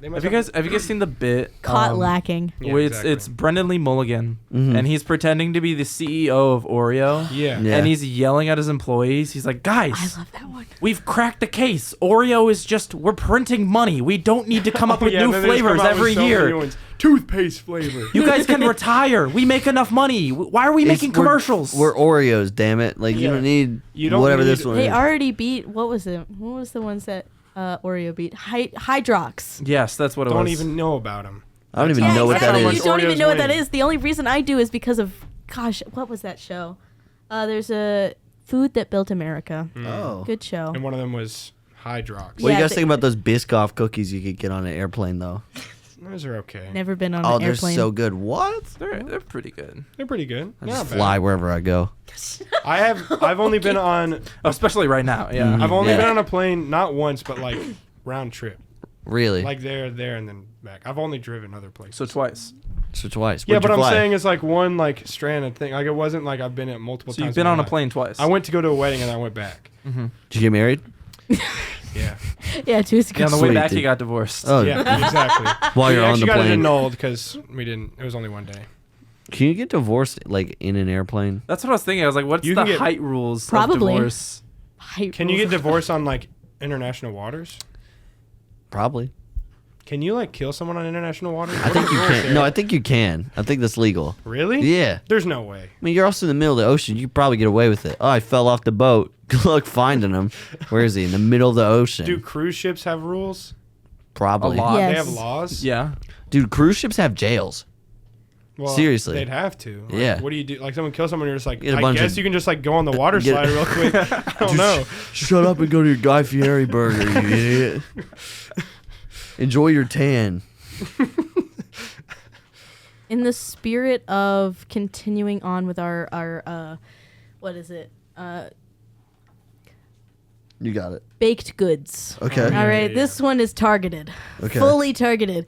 They must Have you guys seen the bit? Caught lacking. Yeah, where exactly. it's Brendan Lee Mulligan, Mhm. and he's pretending to be the CEO of Oreo. Yeah. Yeah. And he's yelling at his employees. He's like, guys, I love that one. we've cracked the case. Oreo is just, we're printing money. We don't need to come up Oh, with yeah, new and then they just come flavors out with every so many year. new ones. Toothpaste flavor. You guys can retire. We make enough money. Why are we It's- making we're- commercials? We're Oreos, damn it. Like, you Yeah. don't need You don't whatever need- this one They is. already beat. What was it? What was the ones that Oreo beat? Hydrox. Yes, that's what it Don't was. even know about them. I don't even Yeah, know what that exactly. is. You don't even Oreos know what that win. is. The only reason I do is because of, gosh, what was that show? There's a Food That Built America. Oh. Good show. And one of them was Hydrox. What do Yeah, you guys they- think about those Biscoff cookies you could get on an airplane, though? Those are okay. Never been on Oh, an they're airplane. so good. What? They're pretty good. They're pretty good. I Not just bad. fly wherever I go. I've only been on Especially right now. Yeah. I've only Yeah. been on a plane not once but like round trip. Really? Like there and then back. I've only driven other places. So twice. So twice. Yeah, Where'd but you I'm fly? saying it's like one like strand of thing. Like it wasn't like I've been at multiple So times. you've been in my on a life. plane twice. I went to go to a wedding and I went back. Did you get married? Yeah. Yeah, to his Yeah, on the way Sweet, back, dude. you got divorced. Oh, Yeah, exactly. While We you're on actually the got it plane. annulled because we didn't. It was only one day. Can you get divorced like in an airplane? That's what I was thinking. I was like, what's You the can get- height rules Probably. of divorce? Can you get divorced on like international waters? Probably. Can you like kill someone on international waters? I think you can. No, I think you can. I think that's legal. Really? Yeah. There's no way. I mean, you're also in the middle of the ocean. You could probably get away with it. Oh, I fell off the boat. Good luck finding him. Where is he? In the middle of the ocean. Do cruise ships have rules? Probably. A lot. Yes. They have laws? Yeah. Dude, cruise ships have jails. Well, Seriously. They'd have to. Like, Yeah. What do you do? Like someone kills someone, you're just like, Get a I bunch guess of- you can just like go on the water Get- slide real quick. I don't know. Shut up and go to your Guy Fieri burger, you idiot. Enjoy your tan. In the spirit of continuing on with our what is it? You got it. Baked goods. Okay. All Yeah, right, yeah, this one is targeted. Okay. Fully targeted.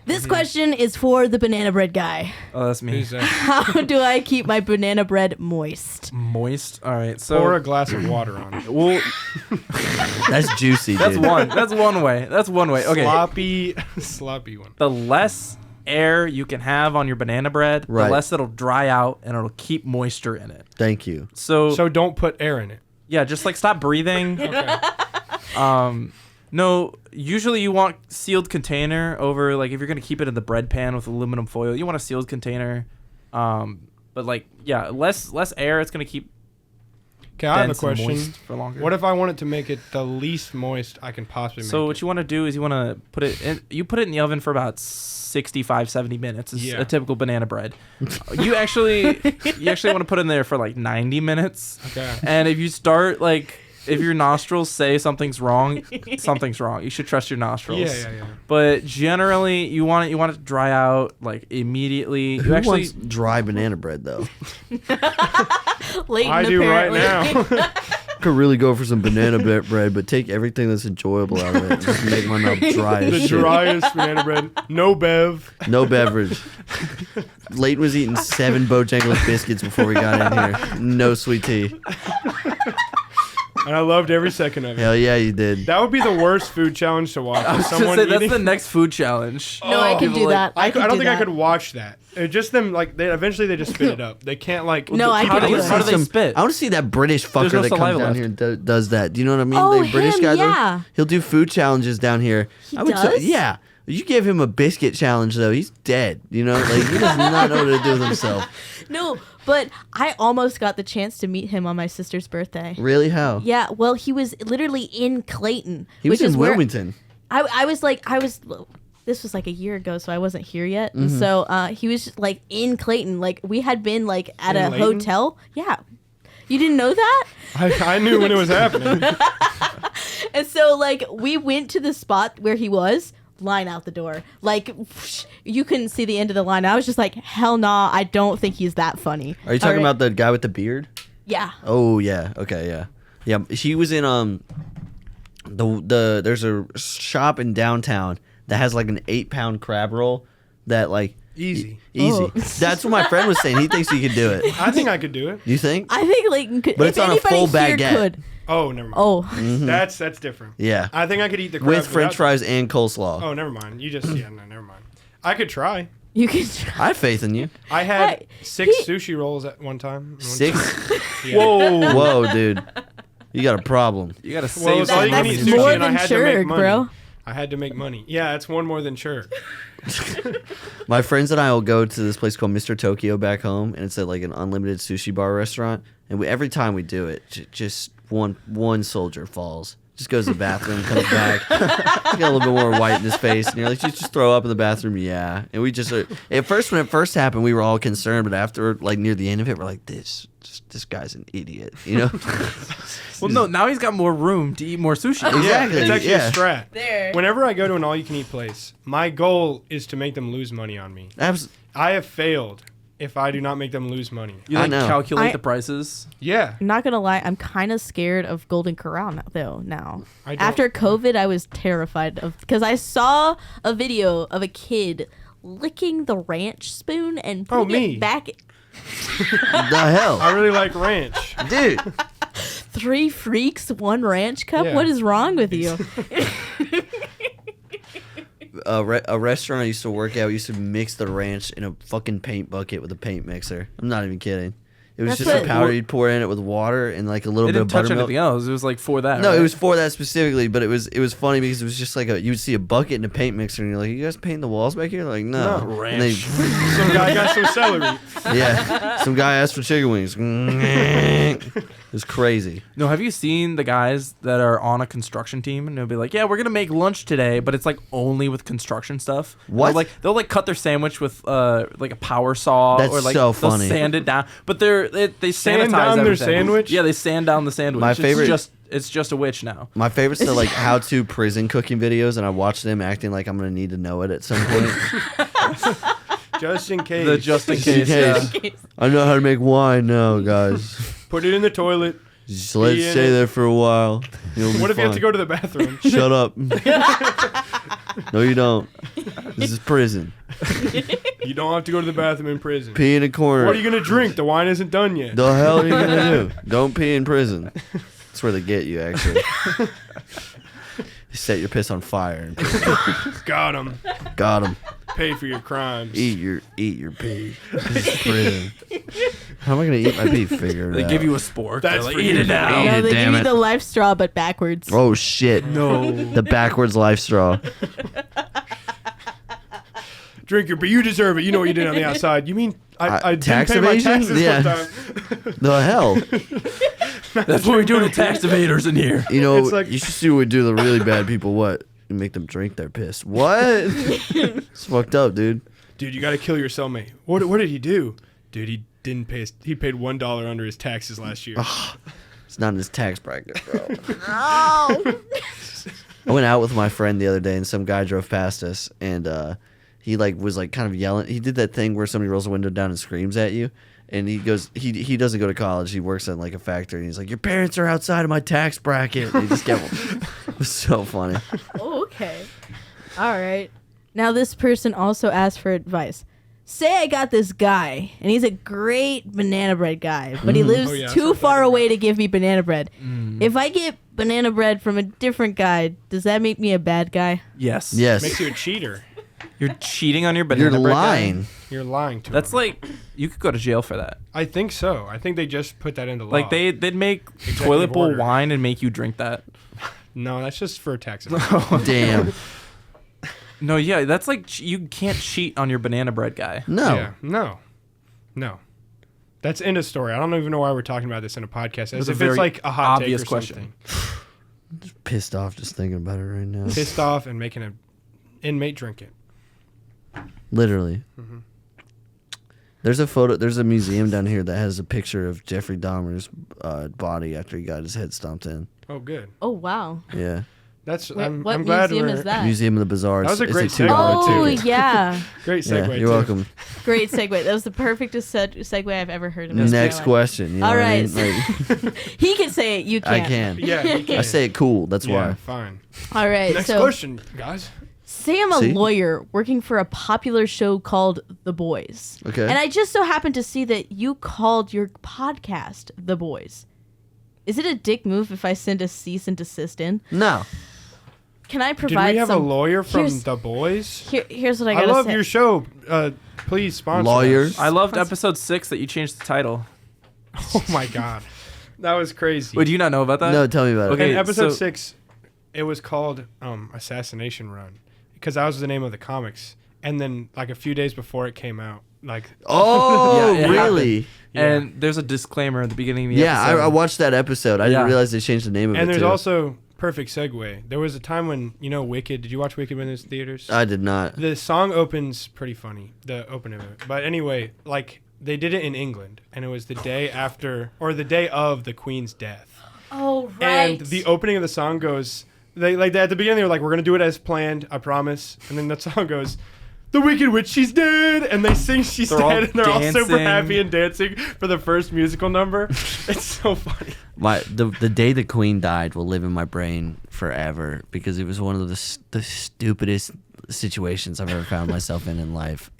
This question is for the banana bread guy. Oh, that's me. Who's that? How do I keep my banana bread moist? Moist. All right. So Pour a glass of water on it. well, That's juicy, that's dude. one. That's one way. That's one way. Okay. Sloppy one. The less air you can have on your banana bread, Right. the less it'll dry out and it'll keep moisture in it. Thank you. So, So don't put air in it. yeah, just like stop breathing. Okay. No, usually you want sealed container over, like if you're gonna keep it in the bread pan with aluminum foil, you want a sealed container. But like yeah, less air, it's gonna keep Okay, I have a dense and question. moist for longer. What if I wanted to make it the least moist I can possibly make So it? what you want to do is you want to put it in, you put it in the oven for about 65 70 minutes. It's Yeah. a typical banana bread. you actually want to put it in there for like 90 minutes. Okay. And if you start like if your nostrils say something's wrong, something's wrong. You should trust your nostrils. Yeah. But generally you want it to dry out like immediately. You Who actually wants dry banana bread, though? Layton, I do right apparently. now. Could really go for some banana bread, but take everything that's enjoyable out of it and just make my mouth dry as The shit. driest banana bread. No bev. No beverage. Layton was eating 7 Bojangles biscuits before we got in here. No sweet tea. And I loved every second of it. Hell yeah, you did. That would be the worst food challenge to watch. I was Someone gonna say eating. that's the next food challenge. No, I can People do like- that. I can don't do think I that. could watch that. Just them like they eventually they just spit it up. They can't like. No, I How can do do they- how do that. they spit? I want to see that British fucker no that comes saliva down left. here and does that. Do you know what I mean? Oh, the British him, guy. yeah. He'll do food challenges down here. He I would does? yeah. You give him a biscuit challenge though, he's dead. You know, like he does not know what to do with himself. No, but I almost got the chance to meet him on my sister's birthday. Really? How? Yeah, well, he was literally in Clayton. He was which is in where Wilmington. I was this was like a year ago, so I wasn't here yet. And so he was just, like in Clayton. Like we had been like at In a Layton? hotel. Yeah. You didn't know that? I knew when it was happening. And so like we went to the spot where he was, line out the door. Like whoosh, you couldn't see the end of the line. I was just like, hell nah, I don't think he's that funny. Are you talking All right. about the guy with the beard? Yeah. Oh yeah. Okay. Yeah. Yeah. She was in there's a shop in downtown that has like an 8-pound crab roll that like Easy. easy. Oh. That's what my friend was saying. He thinks he could do it. I think I could do it. You think? I think Layton could, But if it's on a anybody full here baguette. could. Oh, never mind. Oh. That's different. Yeah. I think I could eat the crab With French without- fries and coleslaw. Oh, never mind. You just no, never mind. I could try. You can try. I have faith in you. I had Hey, 6 he- sushi rolls at one time. 6. Yeah. Whoa. Whoa, dude. You got a problem. You gotta Well, save it's all you can some eat money. sushi, more and I than had to make Churg, money. bro. I had to make money. Yeah, it's one more than sure. My friends and I will go to this place called Mr. Tokyo back home, and it's at like an unlimited sushi bar restaurant. And every time we do it, just one soldier falls. Just goes to the bathroom, comes back, got a little bit more white in his face, and you're like, "You just throw up in the bathroom." Yeah, and we just at first when it first happened, we were all concerned, but after like near the end of it, we're like, "This guy's an idiot," you know? Well, no, now he's got more room to eat more sushi. Exactly. Yeah, it's actually yeah. a strat. There. Whenever I go to an all-you-can-eat place, my goal is to make them lose money on me. I have failed if I do not make them lose money. You I like know. calculate I- the prices. Yeah. I'm not gonna lie, I'm kind of scared of Golden Corral now. I don't- After COVID, I was terrified of because I saw a video of a kid licking the ranch spoon and Oh, putting me. it back. The hell, I really like ranch. dude. 3 freaks, 1 ranch cup. Yeah. What is wrong with you? A restaurant I used to work at, we used to mix the ranch in a fucking paint bucket with a paint mixer. I'm not even kidding. It was That's just a what- powder you'd pour in it with water and like a little It bit of didn't touch buttermilk. anything else. It was like for that. No, right? it was for that specifically, but it was funny because it was just like you would see a bucket and a paint mixer, and you're like, "You guys painting the walls back here?" They're like, no. No. And they, Some guy got some celery. yeah, some guy asked for chicken wings. It was crazy. No, have you seen the guys that are on a construction team and they'll be like, "Yeah, we're gonna make lunch today," but it's like only with construction stuff. What? They'll like cut their sandwich with like a power saw. That's or like so they'll funny. sand it down, but they Sand sanitize down their everything. sandwich? Yeah, they sand down the sandwich. My favorite- It's just a witch now. My favorites are like how-to prison cooking videos, and I watch them acting like I'm gonna need to know it at some point. Just in case. The just in Just in case. case. I know how to make wine now, guys. Put it in the toilet. Just let Be it in stay it. there for a while. You'll be What if you have to fine. go to the bathroom? Shut up. No, you don't. This is prison. You don't have to go to the bathroom in prison. Pee in a corner. What are you gonna drink? The wine isn't done yet. The hell are you gonna do? Don't pee in prison. That's where they get you, actually. They set your piss on fire. And Got him. got them. Pay for your crimes. Eat your pee. This is prison. How am I gonna eat my pee? Figure it They out. give you a spork. That's They're like, for eat you. it now. Eat No, it, they damn give you it. the life straw, but backwards. Oh shit! No. The backwards life straw. Drink your beer. You deserve it. You know what you did on the outside. You mean I didn't tax pay my evasion? taxes Yeah. one time. The hell? That's what we do to tax evaders in here. You know, It's like- you should see what we do to the really bad people. What? You make them drink their piss. What? It's fucked up, dude. Dude, you got to kill your cellmate. What did he do? Dude, he didn't pay. He paid $1 under his taxes last year. It's not in his tax bracket, bro. Oh. I went out with my friend the other day, and some guy drove past us, and he was kind of yelling. He did that thing where somebody rolls the window down and screams at you, and he goes, he doesn't go to college. He works at like a factory, and he's like, "Your parents are outside of my tax bracket." And he just kept. It was so funny. Oh, okay. All right. Now this person also asked for advice. Say I got this guy, and he's a great banana bread guy, but he lives Oh, yeah, too that's what far I'm away to give me banana bread. If I get banana bread from a different guy, does that make me a bad guy? Yes. Yes, Makes you a cheater. You're cheating on your banana you're bread guy? lying. You're lying to That's him. like you could go to jail for that. I think so. I think they just put that into law. Like they'd make toilet bowl order. wine and make you drink that. No, that's just for taxes. Damn. No, yeah, that's like you can't cheat on your banana bread guy. No. Yeah. No. That's end of story. I don't even know why we're talking about this in a podcast. As That's a if very it's like a hot obvious take or question. something. Pissed off just thinking about it right now. Pissed off and making an inmate drink it. Literally. There's a museum down here that has a picture of Jeffrey Dahmer's body after he got his head stomped in. Oh, good. Oh, wow. Yeah. That's. What I'm glad museum we're, is that? Museum of the Bizarre. That was a It's great $2 segue. Oh, ticket. yeah. Great Yeah, segue. you're too. welcome. Great segue. That was the perfectest segue I've ever heard in my Next life. question. You know All what I right. mean? Like, He can say it. You I can't. can. Yeah, you can. I say it cool. That's Yeah, why. fine. All right. Next so question, guys. say I'm a See? lawyer working for a popular show called The Boys. Okay. And I just so happen to see that you called your podcast The Boys. Is it a dick move if I send a cease and desist in? No. Can I Did provide we have some... a lawyer from Here's- The Boys? Here's what I I gotta love say. your show. Please sponsor Lawyer. us. I loved episode 6 that you changed the title. Oh my god, that was crazy. Wait, do you not know about that? No, tell me about Okay. In episode so- 6, it was called Assassination Run because that was the name of the comics. And then like a few days before it came out, like it. Oh, Yeah, it really? And there's a disclaimer at the beginning of the Yeah, episode. I watched that episode. I Yeah. didn't realize they changed the name of it. and there's too. also perfect segue. There was a time when Wicked. Did you watch Wicked when it was in theaters? I did not. The song opens pretty funny. The opening of it, but anyway, like they did it in England, and it was the day after or the day of the Queen's death. Oh, right. And the opening of the song goes, they at the beginning they were like, "We're gonna do it as planned, I promise." And then the song goes, "The Wicked Witch, she's dead," and they sing "She's They're all Dead," and they're all super dancing. happy and dancing for the first musical number. It's so funny. The day the Queen died will live in my brain forever because it was one of the stupidest situations I've ever found myself in life.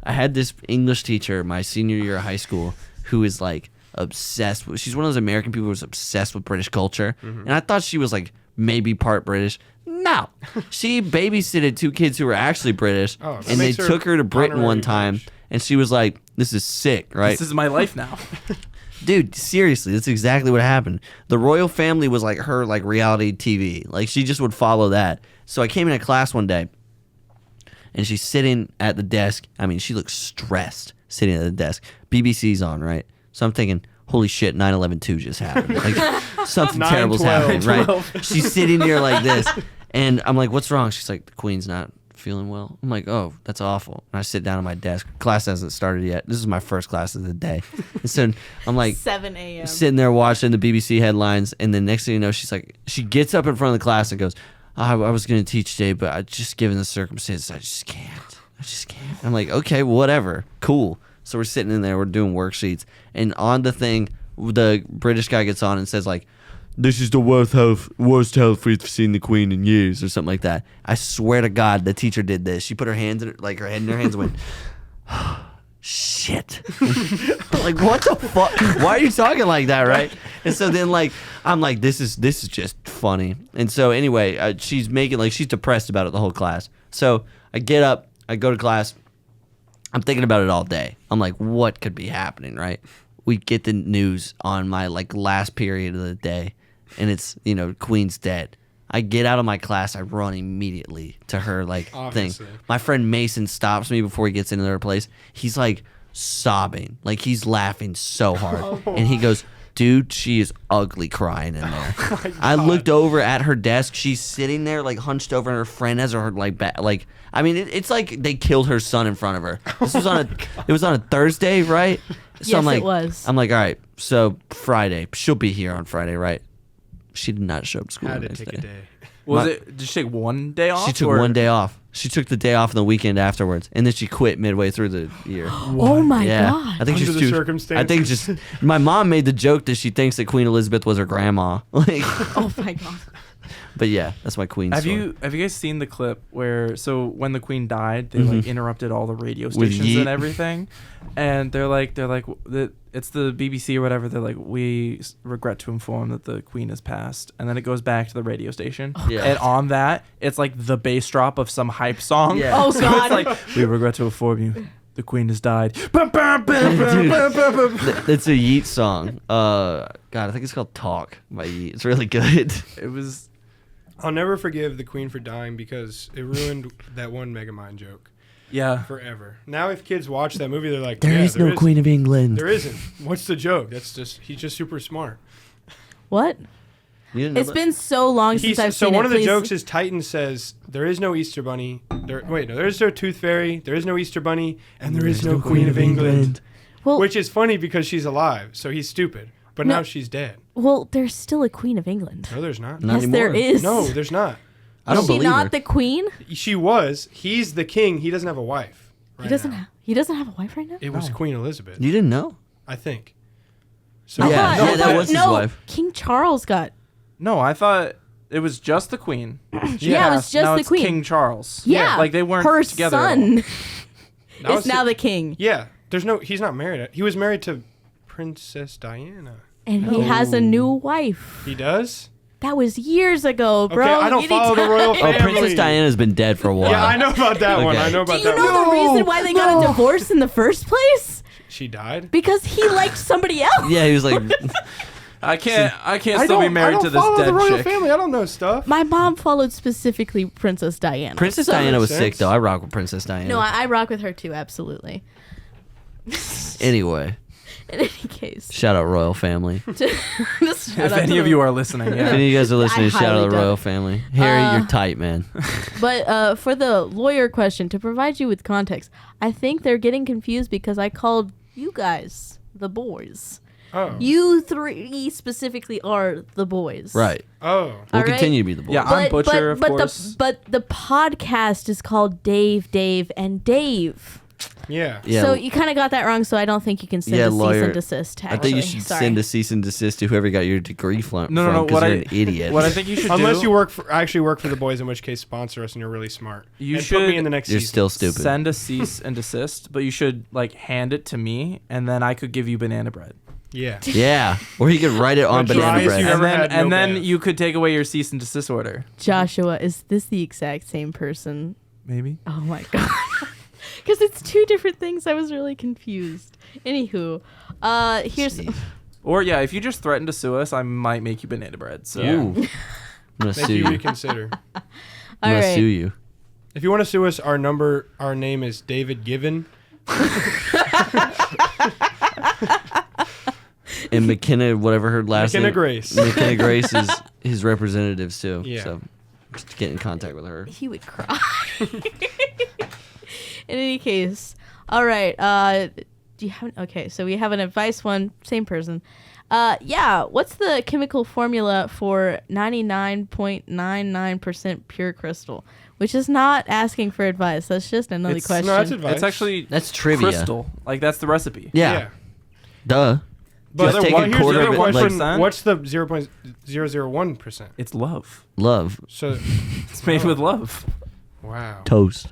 I had this English teacher my senior year of high school who is like obsessed with. She's one of those American people who's obsessed with British culture, and I thought she was like maybe part British. No, she babysitted 2 kids who were actually British, Oh, that and they makes her took her to Britain honorary one time. British. And she was like, this is sick, right? This is my life now. Dude, seriously, that's exactly what happened. The royal family was like her like reality TV. Like she just would follow that. So I came into class one day and she's sitting at the desk. I mean, she looks stressed sitting at the desk. BBC's on, right? So I'm thinking, holy shit, 9/11/2 just happened. Like something terrible's 9/12. happening, right? She's sitting here like this. And I'm like, what's wrong? She's like, the queen's not feeling well. I'm like, oh, that's awful. And I sit down at my desk. Class hasn't started yet. This is my first class of the day. And so I'm like 7 a.m. sitting there watching the BBC headlines, and then next thing you know, she's like, she gets up in front of the class and goes, I was going to teach today, but I just given the circumstances, I just can't. I'm like, okay, whatever, cool. So we're sitting in there, we're doing worksheets, and on the thing, the British guy gets on and says like, this is the worst health we've seen the Queen in years, or something like that. I swear to God, the teacher did this. She put her hands in her, like her head in her hands and went, shit. Like, what the fuck? Why are you talking like that, right? And so then like I'm like, this is just funny. And so anyway, she's making like she's depressed about it the whole class. So I get up, I go to class. I'm thinking about it all day. I'm like, what could be happening, right? We get the news on my like last period of the day, and it's, you know, Queen's dead. I get out of my class, I run immediately to her like Obviously. thing. My friend Mason stops me before he gets into her place. He's like sobbing, like he's laughing so hard, and he goes, dude, she is ugly crying in there. I looked over at her desk. She's sitting there like hunched over, and her friend has her like like. I mean, it's like they killed her son in front of her. This was on it was on a Thursday, right? So Yes, I'm like, it was. I'm like, all right. So Friday, she'll be here on Friday, right? She did not show up to school. Had the to next take a day. day. Did she take one day off? She took or- one day off. She took the day off on the weekend afterwards, and then she quit midway through the year. Oh my Yeah, god. I think Under she's the too. circumstances. I think just my mom made the joke that she thinks that Queen Elizabeth was her grandma. Like, Oh my god. but yeah, that's my Queen. Have story. you guys seen the clip where when the Queen died, they like interrupted all the radio With stations Yeet. and everything, and they're like it's the BBC or whatever. They're like, we regret to inform that the Queen has passed, and then it goes back to the radio station, Yeah. and on that it's like the bass drop of some hype song. Yeah. Oh So god. it's like, we regret to inform you, the Queen has died. That's a Yeet song. God, I think it's called "Talk" by Yeet. It's really good. It was. I'll never forgive the Queen for dying because it ruined that one Megamind joke Yeah. forever. Now, if kids watch that movie, they're like, There is no Queen of England. There isn't. What's the joke? He's just super smart. What? You didn't know It's that? been so long since I've seen it. One of the Please- jokes is Titan says, there is no Easter Bunny. There is no Tooth Fairy. There is no Easter Bunny. And there is no Queen of England. Well, Which is funny because she's alive, so he's stupid. But No. now she's dead. well, there's still a Queen of England. No, there's not. Not Yes, there anymore. is. No, there's not. I don't Is she believe not her. the queen? She was. He's the king. He doesn't have a wife. He doesn't have a wife right now? It was Queen Elizabeth, You didn't know? I think. So Yeah, I thought- that was his no, wife. King Charles got. No, I thought it was just the Queen. Yeah, it was just now the it's Queen. King Charles. Yeah, like they weren't her together. at all. son That is was now the- the king, Yeah, he's not married. He was married to Princess Diana. and he has a new wife. He does? That was years ago, bro. Okay, I don't follow the royal Oh, family. Princess Diana's been dead for a while. Yeah, I know about that one. Okay. I know Do about you that know one. the reason why they got a divorce in the first place? She died? Because he liked somebody else. Yeah, he was like, I can't I still be married to this follow dead the royal chick. family. I don't know stuff. My mom followed specifically Princess Diana. Princess So- Diana was makes sick sense. though. I rock with Princess Diana. No, I rock with her too, absolutely. Anyway, In any case, shout out royal family. just shout If out any to of the- you are listening, If yeah. any of you guys are listening, shout out highly the doubt royal it. family. Harry, you're tight, man. But for the lawyer question, to provide you with context, I think they're getting confused because I called you guys the boys. Oh. You three specifically are the boys. Right. Oh. We'll All right. continue to be the boys. Yeah, I'm Butcher, of course. But the podcast is called Dave, and Dave. Yeah. Yeah. So you kind of got that wrong. So I don't think you can send Yeah, a cease lawyer. and desist. I Actually. think you should Sorry. send a cease and desist to whoever got your degree from. No. Because What you're I an idiot. What I think you should Unless do. you actually work for the boys, in which case sponsor us and you're really smart. You and put me should- in the next You're season. still stupid. Send a cease and desist, but you should like hand it to me, and then I could give you banana bread. Yeah. Yeah. Or he could write it on The banana driest bread. you've And ever then had no and then bad. you could take away your cease and desist order. Joshua, is this the exact same person? Maybe. Oh my god. Because it's two different things. I was really confused. Anywho, here's. Or yeah, if you just threaten to sue us, I might make you banana bread. So Yeah. Ooh. I'm gonna Make sue you you. reconsider. I'm All gonna right. sue you. If you want to sue us, our name is David Given. And McKenna, whatever her last McKenna name. Grace. McKenna Grace is his representatives too. Yeah. So just get in contact with her. He would cry. In any case, all right. Do you have? Okay, so we have an advice one, same person. Yeah. What's the chemical formula for 99.99% pure crystal? Which is not asking for advice. That's just another It's- question. No, that's advice. it's actually That's trivia. crystal. Like that's the recipe. Yeah. Duh. But Just take one- a here's quarter the of other it. question. Like, What's the 0.001%? It's love. love. So, It's made with love wow. Toast.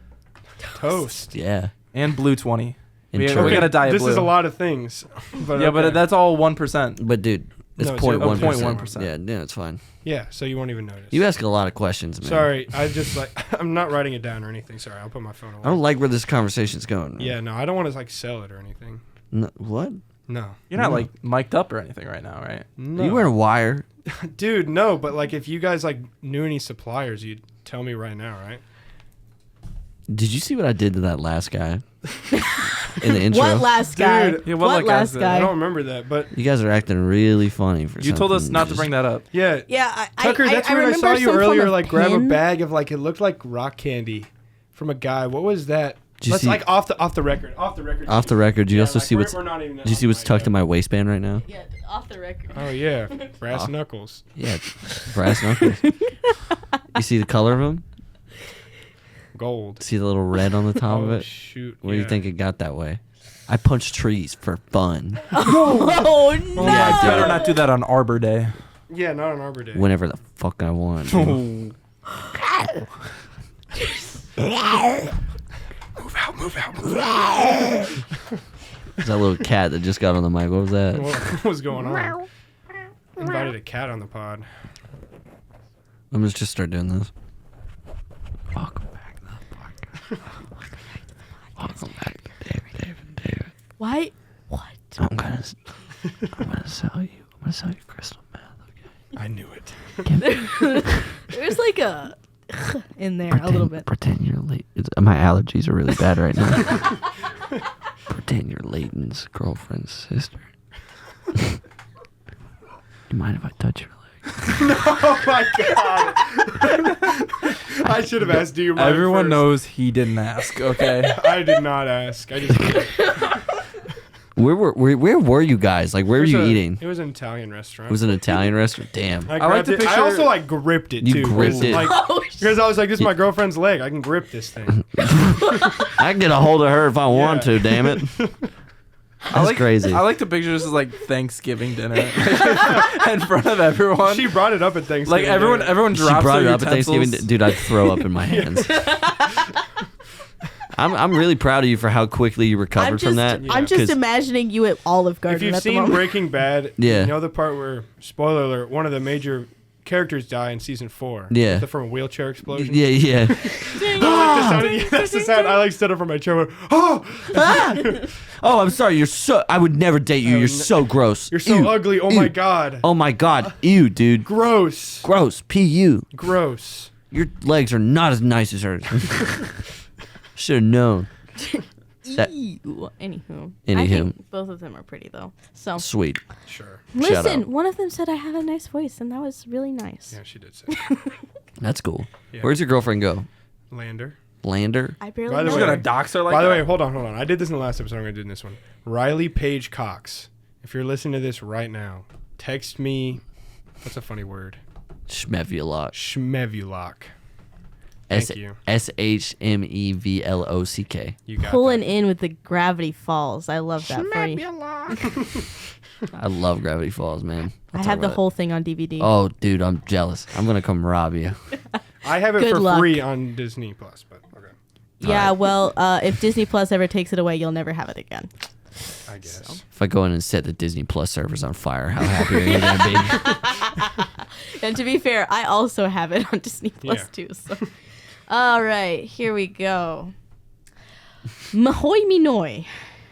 Toast. Yeah. and blue 20. And We chocolate. got a diet This blue. is a lot of things. But Yeah, but okay. that's all 1%. But dude, it's No, 0.1%. 0.1%. Yeah, it's fine. Yeah, so you won't even notice. You ask a lot of questions, man. Sorry, I just I'm not writing it down or anything. Sorry, I'll put my phone away. I don't like where this conversation's going. Yeah, no, I don't want to sell it or anything. No, what? No. You're not like mic'd up or anything right now, right? No. You wearing a wire? Dude, no, but if you guys knew any suppliers, you'd tell me right now, right? Did you see what I did to that last guy in the intro? What last guy? Dude. Yeah, what what last guy? I guy? don't remember that, but You guys are acting really funny for You told us something not to just- bring that up. yeah. Yeah, Tucker, that's I when I remember saw you some form earlier, of grab a pin. bag of it looked like rock candy from a guy. What was that? Did you Let's see- off the record. Off the record. Off the record, do you Yeah, also see we're- what's? we're not even Do you see what's tucked in my waistband right now? Yeah, off the record. Oh yeah, brass knuckles. Yeah, brass knuckles. You see the color of them? Gold. See the little red on the top of Oh it? shoot. Where do you think it got that way? I punch trees for fun. Oh no! Yeah, I better not do that on Arbor Day. Yeah, not on Arbor Day. Whenever the fuck I want. dude. Move out, move out, move out. There's that little cat that just got on the mic. What was that? What was going on? Invited a cat on the pod. I'm just start doing this. Welcome back to the podcast. Welcome back to David. Why? What? I'm gonna sell you. I'm gonna sell you crystal meth. Okay. I knew it. There's like a in there a little bit. Pretend you're late. My allergies are really bad right now. Pretend you're Layton's girlfriend's sister. You mind if I touch your leg? Oh my god. I should have asked you. Everyone knows he didn't ask, okay? I did not ask. I just. Where were you guys? Like, where were you eating? It was an Italian restaurant. It was an Italian restaurant. Damn. I, I like grabbed to it. I picture- also gripped it You too. gripped it. Oh, Because I was like, this is my girlfriend's leg. I can grip this thing. I can get a hold of her if I want to. Damn it. That's crazy. I like to picture this as like Thanksgiving dinner in front of everyone. She brought it up at Thanksgiving. Like everyone dinner. She drops brought their it up at Thanksgiving. utensils. Dude, I'd throw up in my hands. I'm really proud of you for how quickly you recovered from that. I'm just 'cause- imagining you at Olive Garden If you've at the seen moment. Breaking Bad, Yeah. you know the part where, spoiler alert, one of the major characters die in season 4. Yeah. From a wheelchair explosion. Yeah. That's the sound I stood up from my chair. Went, oh, Oh, I'm sorry. I would never date you. You're so gross. you're so Ew. ugly. Oh Ew. my god. Oh my god. Ew, dude. Gross. Gross. Pu. Gross. Your legs are not as nice as hers. Should have known. That- Ew. Anywho. I Anywho. think both of them are pretty though. So Sweet. Sure. Shout listen, out. one of them said I have a nice voice, and that was really nice. Yeah, she did say. That's cool. Yeah. Where's your girlfriend go? Lander. Lander? I barely By the know. We're way- gonna dox her like By the that? way, hold on. I did this in the last episode. I'm going to do it in this one. Riley Page Cox. If you're listening to this right now, text me. What's a funny word? Schmevulok. Schmevulok. Thank you. SHMEVLOCK. You got Pulling that. in with the Gravity Falls. I love that for you. I love Gravity Falls, man. I have the whole thing on DVD. Oh, dude, I'm jealous. I'm gonna come rob you. I have it Good for luck. free on Disney Plus, but okay. Yeah, well, if Disney Plus ever takes it away, you'll never have it again. I guess. If I go in and set the Disney Plus servers on fire, how happy are you gonna be? And to be fair, I also have it on Disney Plus Yeah. too. So, all right, here we go. Mahoy Minoy.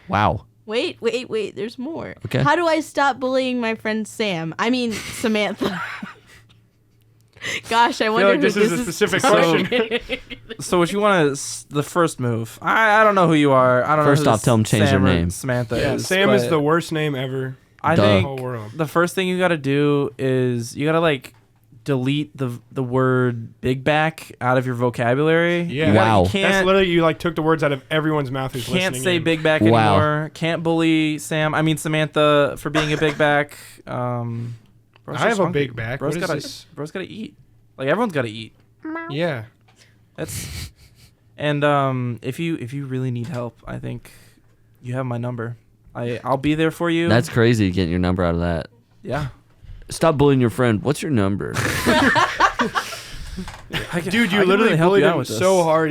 Wow. Wait. There's more. Okay. How do I stop bullying my friend Samantha? Gosh, I I wonder feel like who this is a specific question. So what you want is the first move. I don't know who you are. I don't First know. off, tell 'em change Sam their or name. Samantha Yeah, is. Sam is but the worst name ever. I Duh. in the think whole world. the first thing you got to do is you got to like delete the word big back out of your vocabulary. Yeah. You gotta- Wow. You That's can't literally you like took the words out of everyone's mouth who's can't listening. say in. big back Wow. anymore. Can't bully Samantha for being a big back. Bro's I just have a hungry. big back. Bro's What is gotta this? Bro's gotta eat. Like everyone's gotta eat. Yeah. That's and if you really need help, I think you have my number. I'll be there for you. That's crazy getting your number out of that. yeah. Stop bullying your friend. What's your number? Dude, you literally bullied him so hard.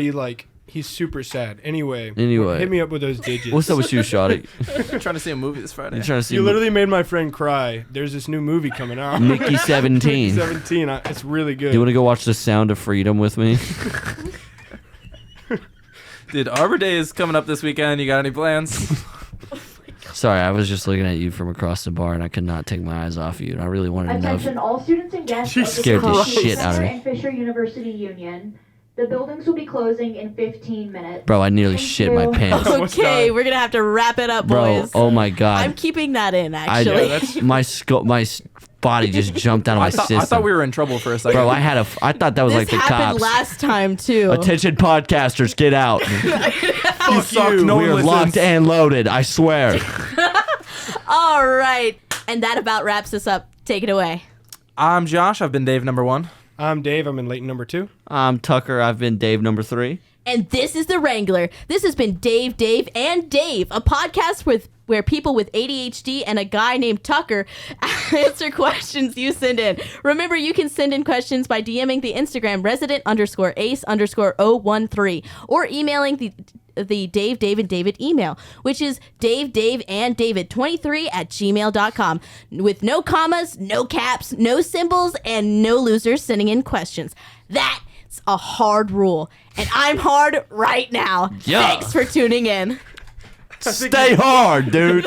He's super sad. Anyway, hit me up with those digits. What's up with you, Shawty? I'm trying to see a movie this Friday. You trying to see You literally made my friend cry. There's this new movie coming out. Mickey 17. 17. It's really good. Do you want to go watch The Sound of Freedom with me? Dude, Arbor Day is coming up this weekend. You got any plans? Sorry, I was just looking at you from across the bar, and I could not take my eyes off you. And I really wanted to know. Attention all students and guests She of the scared the Christ shit out of Center me. and Fisher University Union. The buildings will be closing in 15 minutes. Bro, I nearly Thank shit my you. pants. Almost Okay, done. we're gonna have to wrap it up, Bro, boys. oh my I'm god. keeping that in, actually. My body just jumped out of my system. I thought we were in trouble for a second. Bro, I thought that was This like the happened cops. last time too. Attention podcasters, get out. you suck. you. No We one are listens. locked and loaded, I swear. All right, and that about wraps us up. Take it away. I'm Josh. I've been Dave number 1. I'm Dave. I'm in Layton number 2. I'm Tucker. I've been Dave number 3. And this is The Wrangler. This has been Dave, and Dave, a podcast where people with ADHD and a guy named Tucker answer questions you send in. Remember, you can send in questions by DMing the Instagram resident_ace_013 or emailing the Dave and David email, which is daveanddavid23@gmail.com, with no commas, no caps, no symbols, and no losers sending in questions. That's a hard rule, and I'm hard right now. Yeah. Thanks for tuning in. Stay hard, dude.